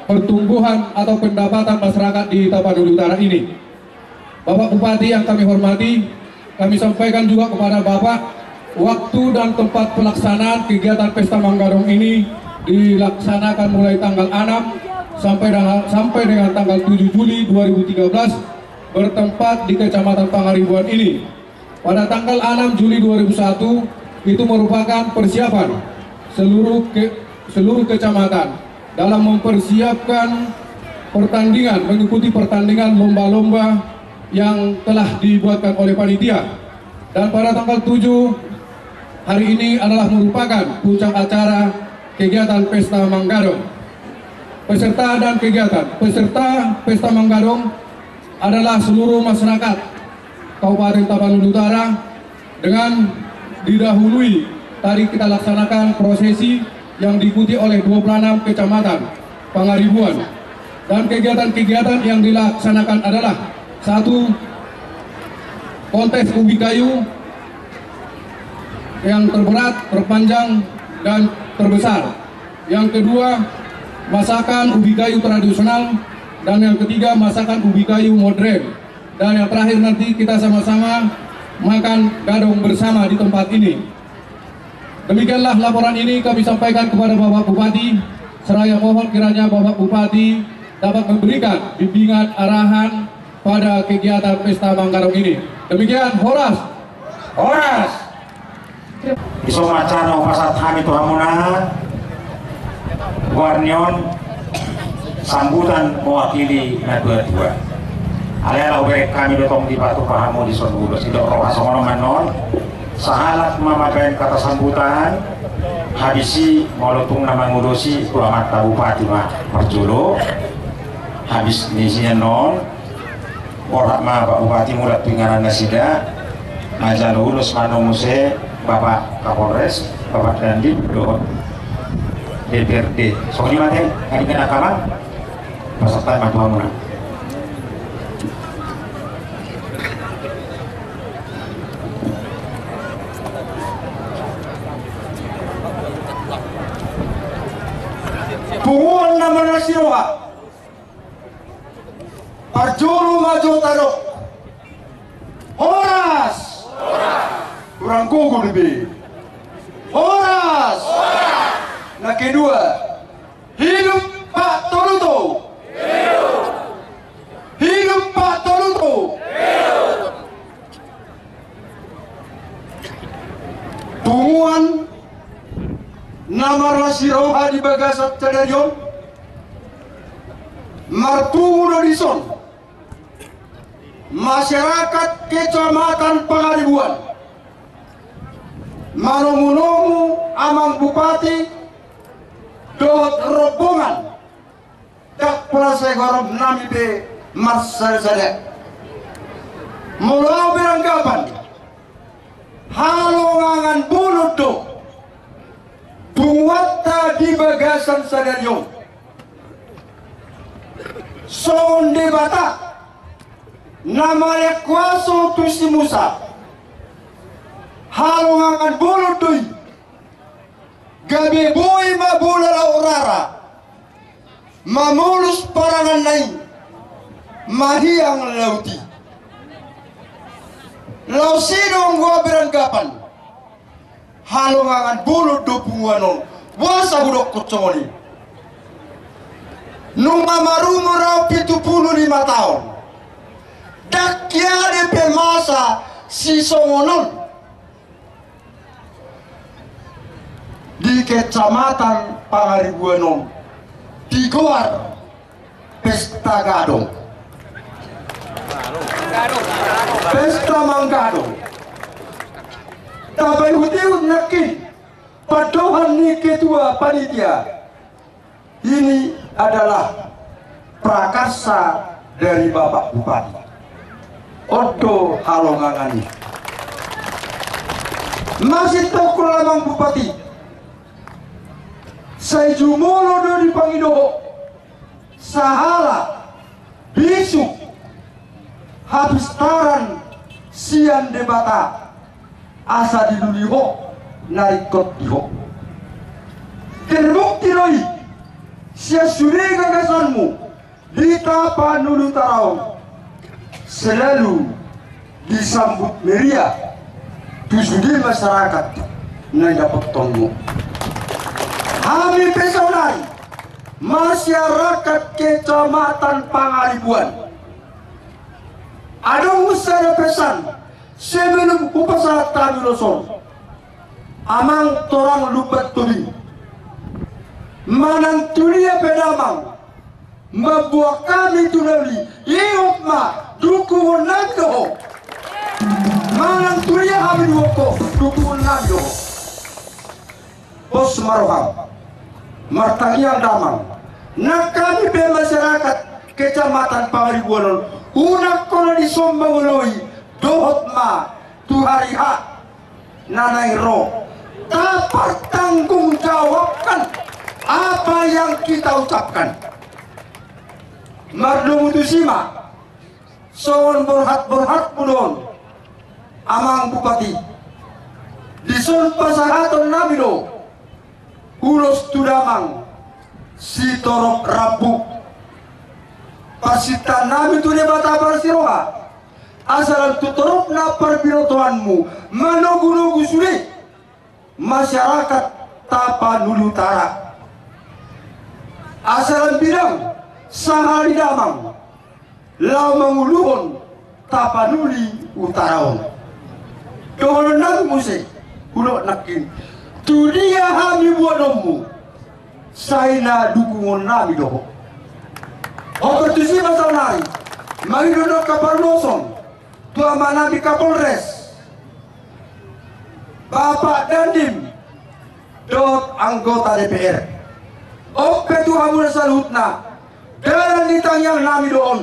pertumbuhan atau pendapatan masyarakat di Tapanuli Utara ini. Bapak Bupati yang kami hormati, kami sampaikan juga kepada Bapak, waktu dan tempat pelaksanaan kegiatan Pesta Manggadong ini dilaksanakan mulai tanggal 6 sampai dengan tanggal 7 Juli 2013 bertempat di Kecamatan Pangaribuan ini. Pada tanggal 6 Juli 2001 itu merupakan persiapan seluruh kecamatan dalam mempersiapkan pertandingan, mengikuti pertandingan lomba-lomba yang telah dibuatkan oleh panitia. Dan pada tanggal 7 hari ini adalah merupakan puncak acara kegiatan Pesta Manggadong. Peserta dan kegiatan peserta Pesta Manggadong adalah seluruh masyarakat Kabupaten Tapanuli Utara. Dengan didahului tadi kita laksanakan prosesi yang diikuti oleh 26 kecamatan Pangaribuan, dan kegiatan-kegiatan yang dilaksanakan adalah: satu, kontes ubi kayu yang terberat, terpanjang, dan terbesar. Yang kedua, masakan ubi kayu tradisional. Dan yang ketiga, masakan ubi kayu modern. Dan yang terakhir nanti kita sama-sama makan gadong bersama di tempat ini. Demikianlah laporan ini kami sampaikan kepada Bapak Bupati. Seraya mohon kiranya Bapak Bupati dapat memberikan bimbingan arahan pada kegiatan Pesta Manggadong ini. Demikian, Horas. Horas. Iso macana pasat kami tu hamuna Guarnion sambutan mewakili dua-dua. Alera ubek kami dotong di batu pahamu di Sonbudos tidak roh asomono manon sahalat mamabain kata sambutan habisi molotung nama ngurusi tu amat Bupati mah Marjulo habis nisinya non orang mah Pak Bupati mulat pingaran nasida majan urus mano muse Bapak Kapolres Bapak Dandim do DPRD soalnya mate hari kena kalah peserta mah muna Punguan nama nasiroha Parjuru maju tarok Horas kurang gugur lebih Horas nah kedua hidup Pak Toruto hidup Pak Toruto Punguan nama rasiroha di bagasat cadarion martungu nodison masyarakat Kecamatan Pangaribuan, Manomu amang bupati dohot rombongan dak prase gorom nami be marsal sadek mulau beranggapan halongangan bulut do bungatta di bagasan sadaryo sonde bata namanya kuaso tusi Musa halongangan bulut doi gabe boy mabula la urara mamulus parangan nai mahiang lauti lausidong gua beranggapan halongangan bulut do punguanon wasa budok kocongoni nung amarumo raw 75 tahun dakya DP masa si songonon di Kecamatan Pangaribuan digelar pesta gadong, pesta manggadong. Tapi hutiun yakin padohan ni ketua panitia ini adalah prakarsa dari Bapak Bupati Odo Halongangani. Masih toko lamang Bupati saya jumolo do di Pangidoho sahala bisu habis taran sian debata asa diduliho narikot diho terbukti loi sia suri gagasanmu di Tapa Nulu Tarau selalu disambut meriah di masyarakat na dapat tonggo. Kami personal masyarakat Kecamatan Pangaribuan ada usah pesan sebelum upacara kami losong amang torang lupat tuli manang tulia pedamang membuat kami tunali iot ma dukung nando manang tulia kami woko dukung nando bos maroham martanya damang nak kami be masyarakat Kecamatan Pangaribuan unak kono di sombanguloi dohot ma tu hari ha nanai ro dapat tanggung jawabkan apa yang kita ucapkan mardum tusima soon berhat pudon amang bupati dison pasahaton nabilo ulos tudamang si torok rabu pasita nami tu debata barsiroha asal tutorok na perbinotoanmu manogu-nogu sulit masyarakat Tapa Nulu Utara asal bidang sahari damang lau menguluhon Tapa Nuli Utaraon dohon nang musik ulok nakin tu dia hami buanommu saina dukungon nami doho opertusi masal nari mari dodok kapal nosong tua mana di Kapolres Bapak Dandim dot anggota DPR ope tu hamur salutna dan ditanyang nami doon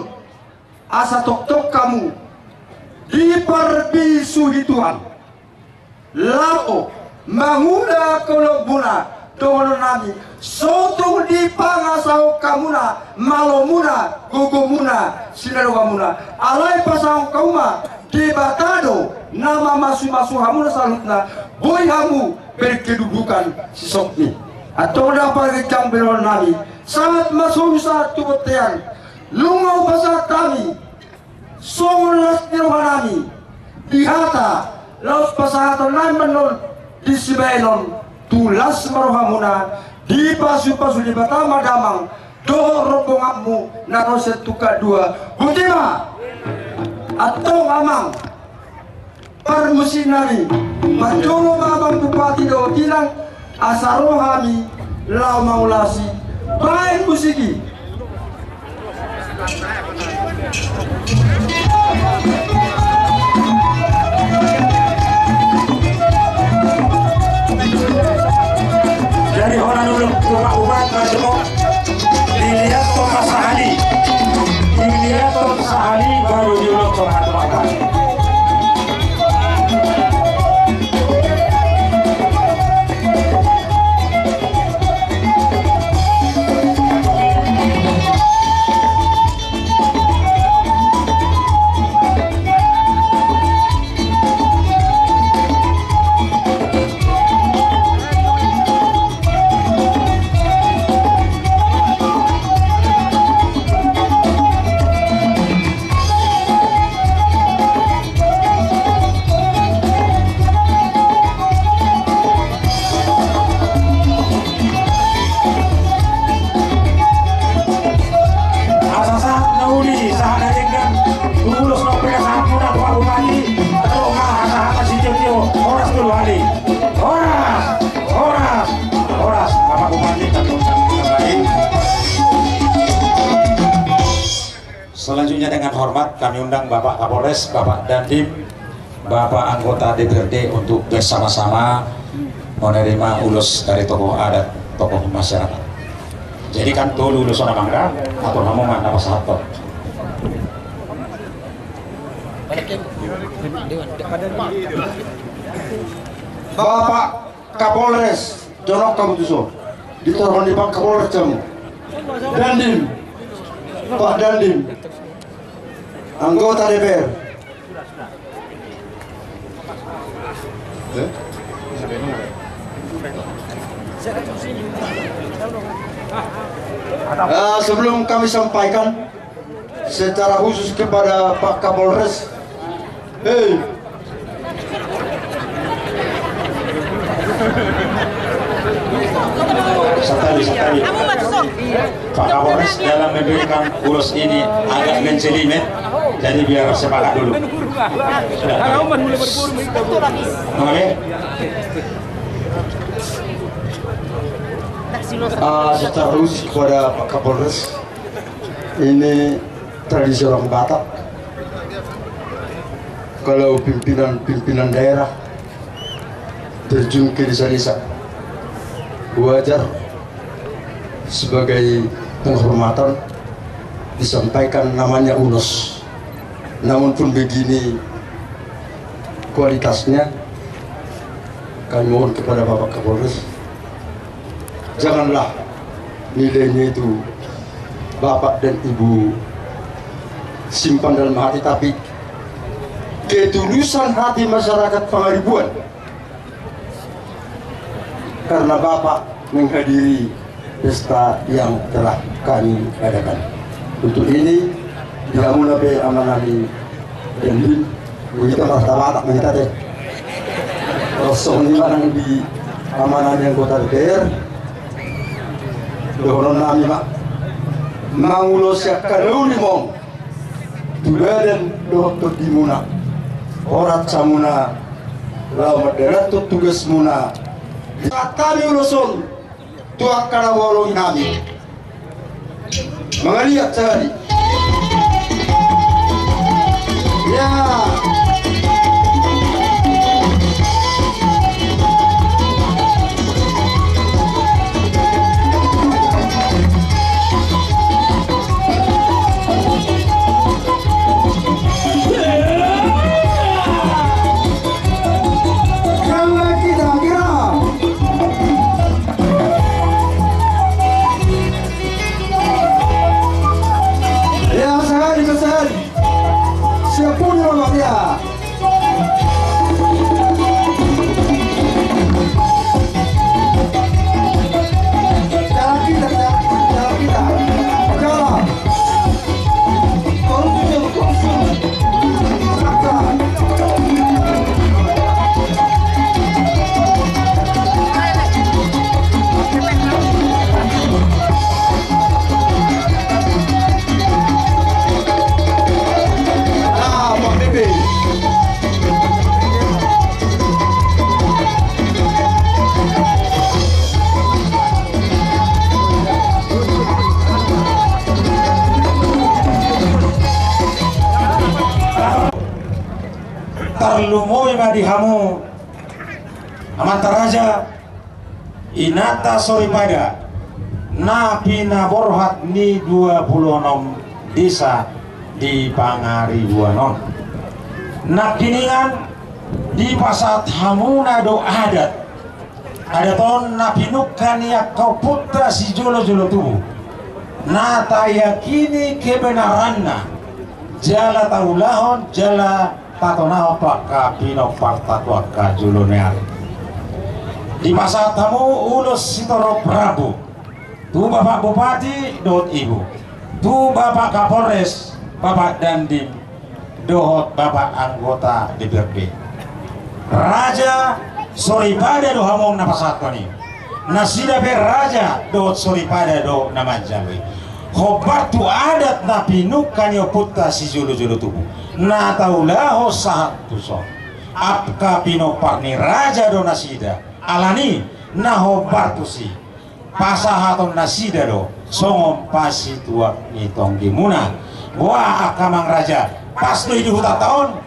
asa tok-tok kamu diperbisuhi Tuhan lao manguna kolok buna doon nami sotung di pangasau kamuna malomuna gugumuna sinarugamuna alai pasang kauma di batado nama masu-masu hamuna salutna boy hamu berkedudukan si sokni atau dapat kecam belon nami sangat masuk saat tubetean lungau pasat kami songolas nirwanami dihata laus pasahatan nami menon di sibailon tulas marohamuna di pasu-pasu di batama damang doho rombonganmu naroset tuka dua butima atau amang permusinari majolo babang bupati do tilang asarohami lau maulasi baik musiki Dari orang dulu rumah umat masuk dilihat Thomas Sahali, dilihat Thomas Sahali baru diulung teman-teman. Selanjutnya dengan hormat kami undang Bapak Kapolres, Bapak Dandim, Bapak anggota DPRD untuk bersama-sama menerima ulus dari tokoh adat, tokoh masyarakat. Jadi kan tuh lulus sama mangga atau namongan apa sahabat. Bapak Kapolres Jonok Kabutuso diterima Pak Kapolres Jamu Dandim, Pak Dandim, anggota DPR. Sebelum kami sampaikan secara khusus kepada Pak Kapolres, Sekali Pak Kapolres dalam memberikan urus ini agak mencelimet, jadi biar sepakat dulu. Secara khusus kepada Pak Kapolres, ini tradisi orang Batak. Kalau pimpinan daerah terjun ke desa-desa, wajar sebagai penghormatan disampaikan namanya ulus. Namun pun begini kualitasnya, kami mohon kepada Bapak Kapolres, janganlah nilainya itu Bapak dan Ibu simpan dalam hati, tapi ketulusan hati masyarakat Pangaribuan, karena Bapak menghadiri pesta yang telah kami adakan. Untuk ini dihamun abe amanani dan kita martabat kita teh kosong ini mana di amanani anggota DPR dohonon nami mak mangulos ya kalau limong tugadan dohot dimuna orat samuna lawat darat tugas muna saat kami ulusun tuak kana wolong nami mengaliat sehari ya. Ya, na dihamu Amantaraja inata soripada na pinaborhat ni 26 desa di Pangaribuanon. Nak kiningan di pasat hamuna do adat ton na pinukan ya kau putra si jolo-jolo tubuh na tayakini kebenaranna jala taulahon jala tatonah pakka pinok partatwa ka jolonear di pasat hamu ulus sitoro Prabu tu Bapak Bupati dot Ibu tu Bapak Kapolres Bapak Dandim dohot Bapak anggota DPRD Raja soripada do hamong na pasatoni nasida be raja dohot soripada do nama jawi hobatu adat na pinukan yo putra si jolo-jolo tubuh na taulaho sahat tuso apka pinopar ni raja do nasida alani na hobatu si pasahaton nasida do songom pasi tuak nitong gimuna wah akamang raja pas do di hutan tahun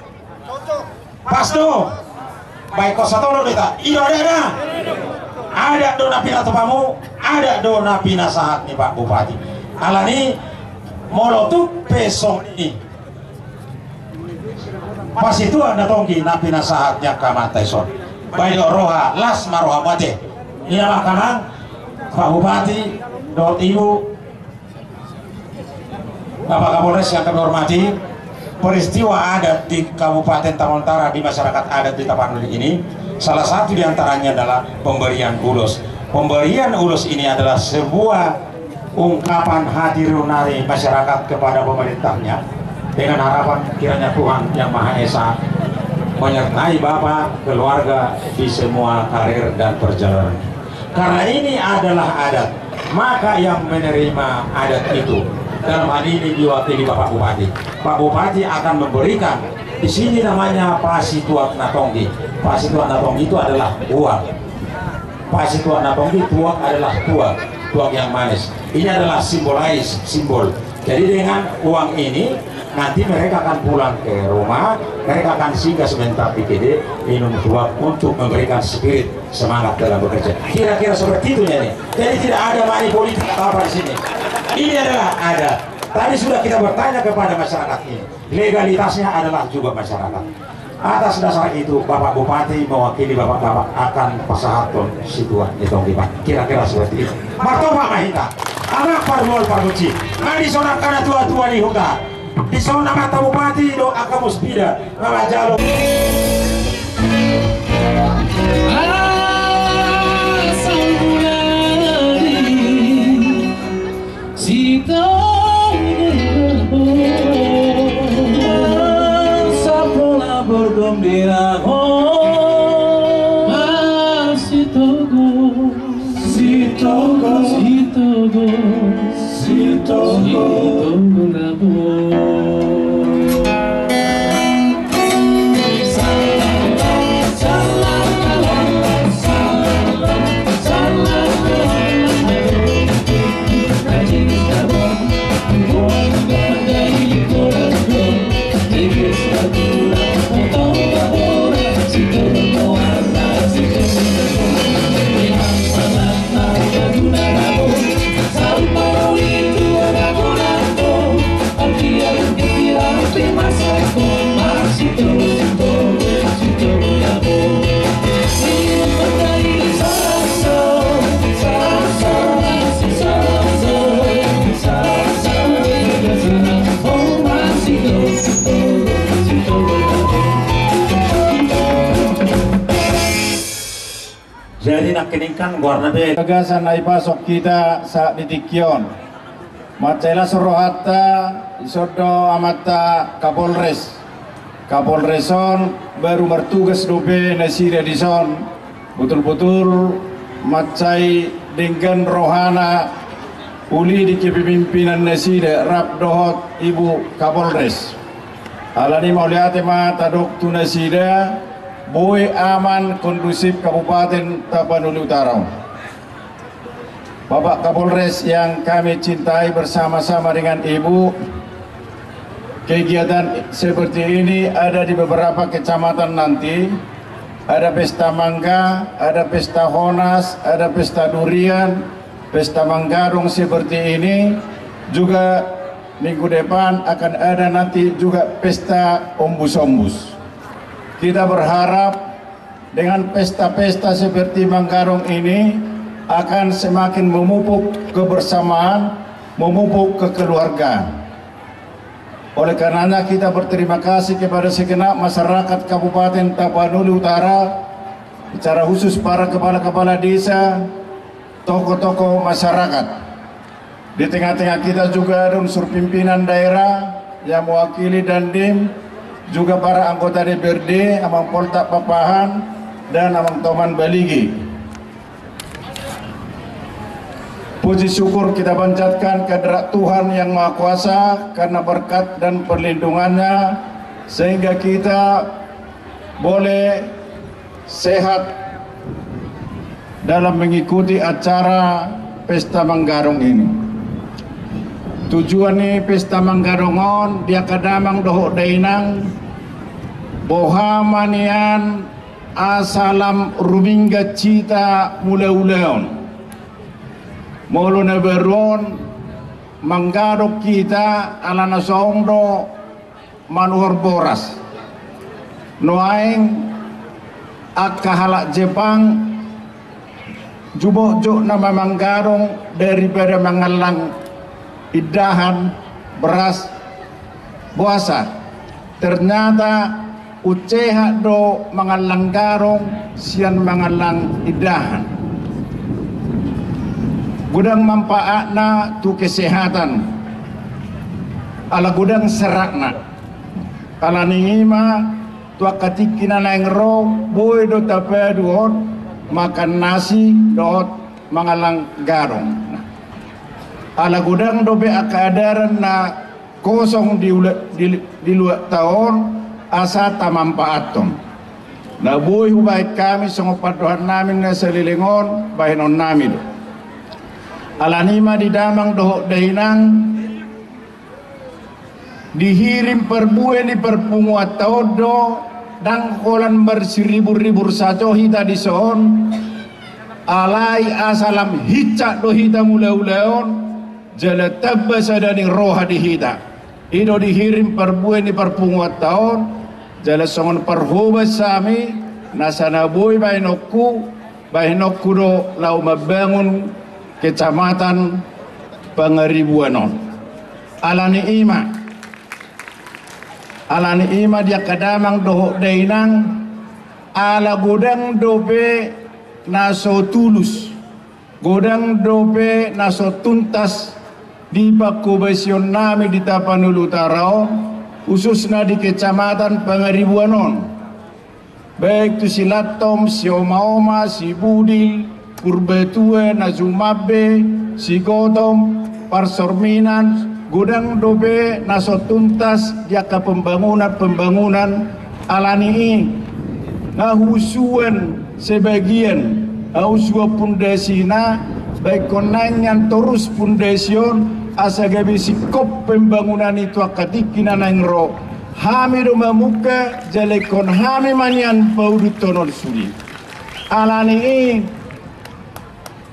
pas do baik kau satu lo dita iyo ada do napina topamu ada do napina sahat nih Pak Bupati alani molotu pesong ini pas itu anda tongki napina sahatnya kamata son baik roha las maroha mate ini makanang Pak Bupati dot Ibu Bapak Kapolres yang kami hormati, peristiwa adat di Kabupaten Tapanuli di masyarakat adat di Tapanuli ini salah satu diantaranya adalah pemberian ulus. Pemberian ulus ini adalah sebuah ungkapan hati runari masyarakat kepada pemerintahnya dengan harapan kiranya Tuhan Yang Maha Esa menyertai Bapak, keluarga di semua karir dan perjalanan. Karena ini adalah adat, maka yang menerima adat itu dalam hal ini diwakili Bapak Bupati. Pak Bupati akan memberikan di sini namanya pasituak natonggi. Pasituak natonggi itu adalah uang. Pasituak natonggi tuak adalah tuak yang manis. Ini adalah simbol. Jadi dengan uang ini nanti mereka akan pulang ke rumah, mereka akan singgah sebentar di KD minum tuak untuk memberikan spirit semangat dalam bekerja. Kira-kira seperti itu ya nih. Jadi tidak ada money politik apa di sini. Ini adalah ada. Tadi sudah kita bertanya kepada masyarakat ini. Legalitasnya adalah juga masyarakat. Atas dasar itu Bapak Bupati mewakili Bapak-bapak akan pasahaton situan itong lima. Kira-kira seperti itu. Martoba mahita. Anak parmol parmuci. Mari sonap kana tua-tua di huta. Di zona mata Bupati do akamuspida. Ngajalo. Jadi nak keningkan warna be. Gagasan na ipasok kita sa ditikyon. Macela sorohata isodo amata Kapolres. Kapolreson baru bertugas dobe nasida dison. Betul-betul macai dengan rohana uli di kepemimpinan nasida rap dohot Ibu Kapolres. Alani mauliate ma tadok tu nasida boy aman kondusif Kabupaten Tapanuli Utara. Bapak Kapolres yang kami cintai bersama-sama dengan Ibu kegiatan seperti ini ada di beberapa kecamatan nanti. Ada pesta mangga, ada pesta honas, ada pesta durian, pesta manggarung seperti ini. Juga minggu depan akan ada nanti juga pesta ombus-ombus. Kita berharap dengan pesta-pesta seperti manggarung ini akan semakin memupuk kebersamaan, memupuk kekeluargaan. Oleh karenanya kita berterima kasih kepada segenap masyarakat Kabupaten Tapanuli Utara, secara khusus para kepala-kepala desa, tokoh-tokoh masyarakat. Di tengah-tengah kita juga ada unsur pimpinan daerah yang mewakili Dandim, juga para anggota DPRD, Amang Polta Papahan, dan Amang Toman Baligi. Puji syukur kita panjatkan kehadirat Tuhan Yang Maha Kuasa karena berkat dan perlindungannya sehingga kita boleh sehat dalam mengikuti acara Pesta Manggarung ini. Tujuan ini Pesta Manggarungon dia kadamang dohok dainang bohamanian asalam rumingga cita mula-ulaon. Molo na beron manggarok kita ala na songdo manuhor boras noaing akahalak Jepang jubo-jo nama manggarong daripada mangalang idahan beras puasa. Ternyata uceha do mangalang garong sian mangalang idahan. Gudang manfaatna tu kesehatan, ala gudang serakna, ala ningima tu akatikina naing ro boy do tape duot makan nasi dot mangalang garong. Ala gudang dobe akadaran na kosong di luar tahun asa tamanfaaton. Na boy hubay kami songopaduhan namin na salilingon bahinon namin do. Alanima di damang dohok dainang dihirim perbuah di perpunguat taodo dan kolan berseribu-ribu saco hita di son alai asalam hicak do hita mula-ulaon jala tabbas ada di roha di hita ido dihirim perbuah di perpunguat tahun jala songon perhubas sami nasana boy bainokku do lau mabangun Kecamatan Pangaribuanon. Alani ima dia kadamang dohok dainang ala godang dobe naso tulus, godang dobe naso tuntas di pakubasion nami di Tapanuli Utara, khususnya di Kecamatan Pangaribuanon. Baik tu si Latom, si Oma-Oma, si Budil, Purbetue, Nazumabe, Sigodom, Parsorminan, Gudang Dobe, Nasotuntas, jaka pembangunan alani ngahusuan sebagian, ngahusua pundasina, baik konangan terus pundasion, asa gabi sikop pembangunan itu akatikina nangro, hami do mamuka, jalekon hami manian paudutonol suri. Alani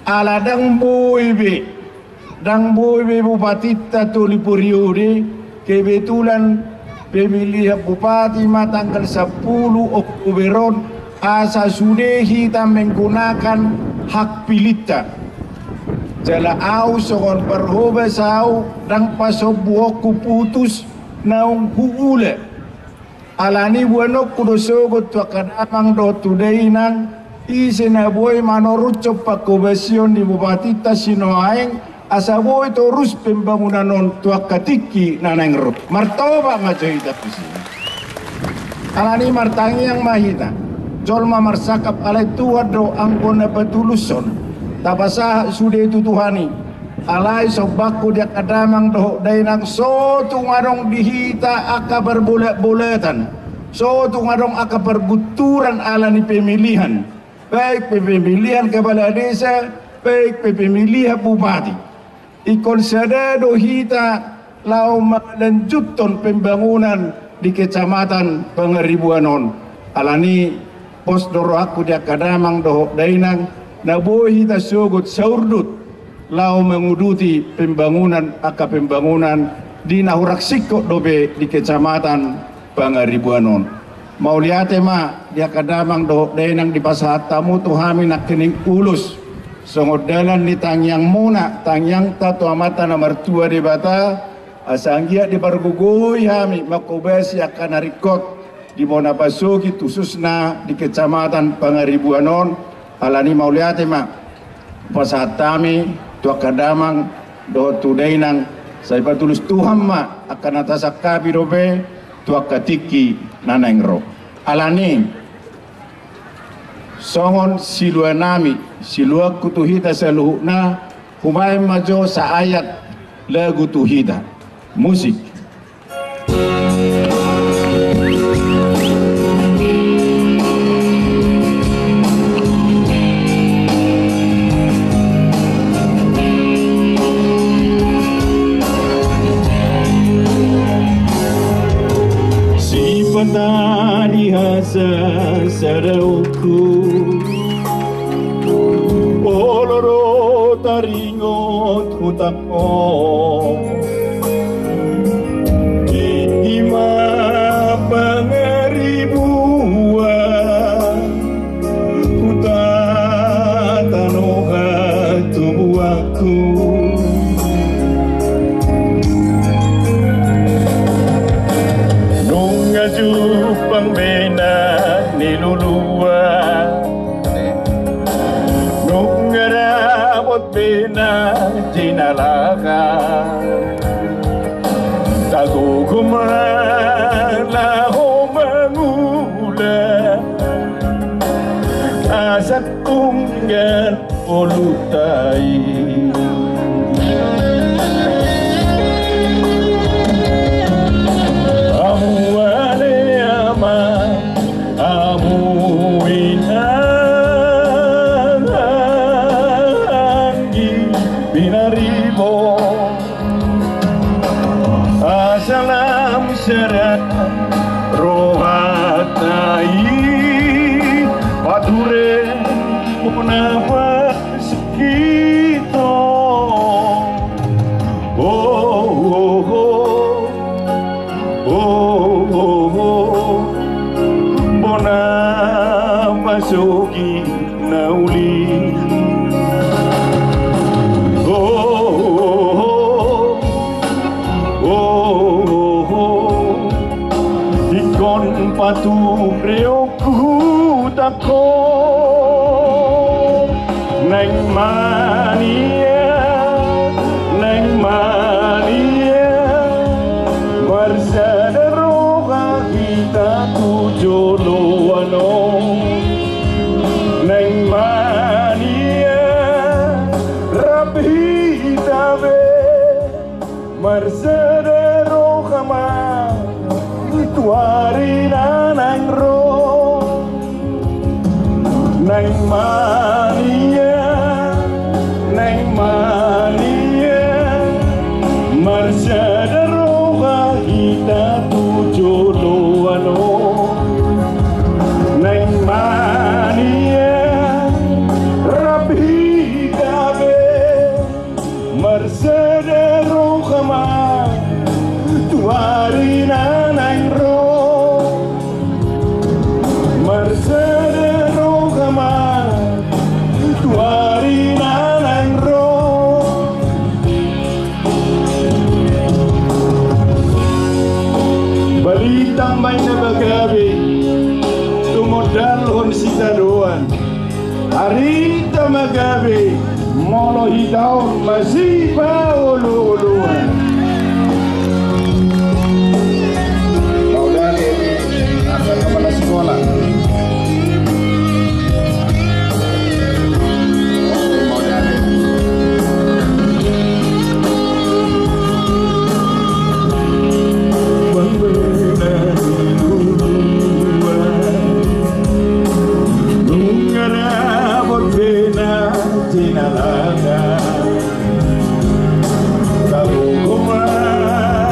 ala dang boybe Bupati Tatuli Puriuri kebetulan pemilihan Bupati tanggal 10 Oktoberon asa sudah kita menggunakan hak pilita jala au sogon perhoba sau dang pasobuoku putus naung huule alani buanok kudosogot tu kadamang do tudainan isena boy manorucop pakobasion di Bupati Tasinoaeng asa boy terus pembangunan non tuak katiki naneng rut martoba ngajoita pisina alani martangi yang mahita jolma marsakap alai tua do anggona petuluson tabasa sudah itu Tuhani alai sobaku dia kadamang dohok dainang so tu ngarong dihita aka berbulet-buletan so tu ngarong aka perguturan alani pemilihan baik pemilihan kepala desa, baik pemilihan bupati. Ikon sada dohita lau melanjutkan pembangunan di Kecamatan Pangaribuanon. Alani pos doro aku dia kadamang dohok dainang nabuhi tasugut saurdut lau menguduti pembangunan di Nahuraksiko dobe di Kecamatan Pangaribuanon. Mau lihat ma dia kadamang dohok dainang di pasahat tamu tuhami nak kening ulus songodalan ni tangyang muna tangyang tatu amata nomor 2 di bata asanggia di bargugoy hami makobesi akan harikot di Mona Pasuki khususna di Kecamatan Pangaribuanon. Alani mau lihat ma pasahat tami tua kadamang dohok tudainang saya patulus Tuhan ma akan atas akabi dobe tua katiki nanengro. Alani songon silua nami silua kutuhita saluhna humay majo sa ayat lagu tuhida musik. Tadi hasa sarauku oloro taringot hutako ima pangaribuan hutatanoha tubuhku pangbena nilulua nungarabot bena tinalaga tagukumala humangula asat tunggal olutai rohatai padure punafas kita bona masuki nauli patu preoku tako neng mania bersaderoga kita tujolo ano neng mania rapi tabe bersaderoga ma tuarina nang ro nang mania marsada roga kita tujolo ano nang mania rapi kabe marsada roga ma tuarina tambay na bagabi tumodal hon sita doan harita magabi molo hitaon masipa ulu-uluan Maudali akan kepala sekolah tinalaga tahu kumah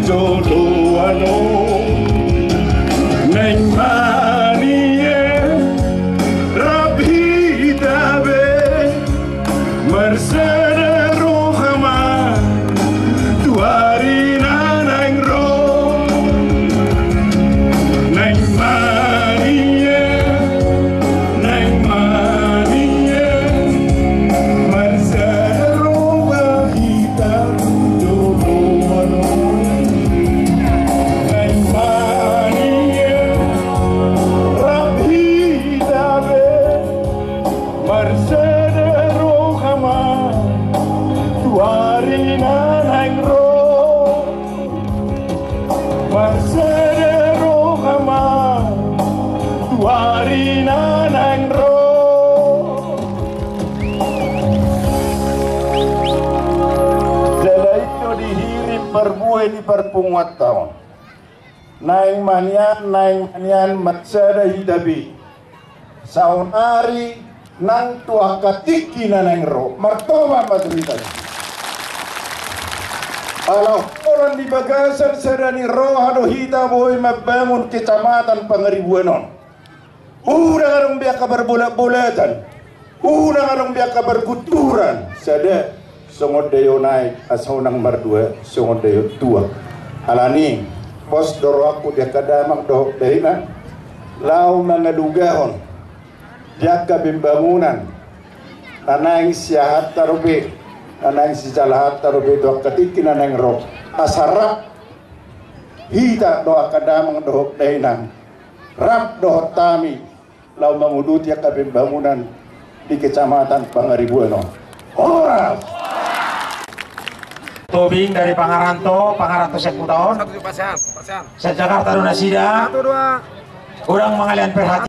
jodohano neng manie rabi tabe mersede rohama tuari neng ro neng manie mersede rohama kita jodohano neng manie rabi tabe mersede rohama tuari neng ro mersede rohama tuari neng ro jala itu dihirim perbuai di perpunguat tahun naing manian matsada hidabi saunari nang tua katiki na nang ro martoba madritanya alau orang di bagasan sedani ro hado hita boy mabangun kecamatan Pangaribuanon udah ngarang biak kabar bola-bolatan udah ngarang biak kabar kuturan sada songod dayo naik asau nang mardua songod dayo tua alani bos doro aku dia kadamang doh derina lau mangadugahon jaga pembangunan nanang siahat tarubi nanang si jalahat tarubi doa ketiki nanang roh asarap hita doa kadamang doh derina rap doh tami lau mengudut jaga pembangunan di kecamatan Pangaribuanon horas Tobing dari Pangaranto Sekutahun. Sejakarta Dunasida. Kurang mengalian perhatian.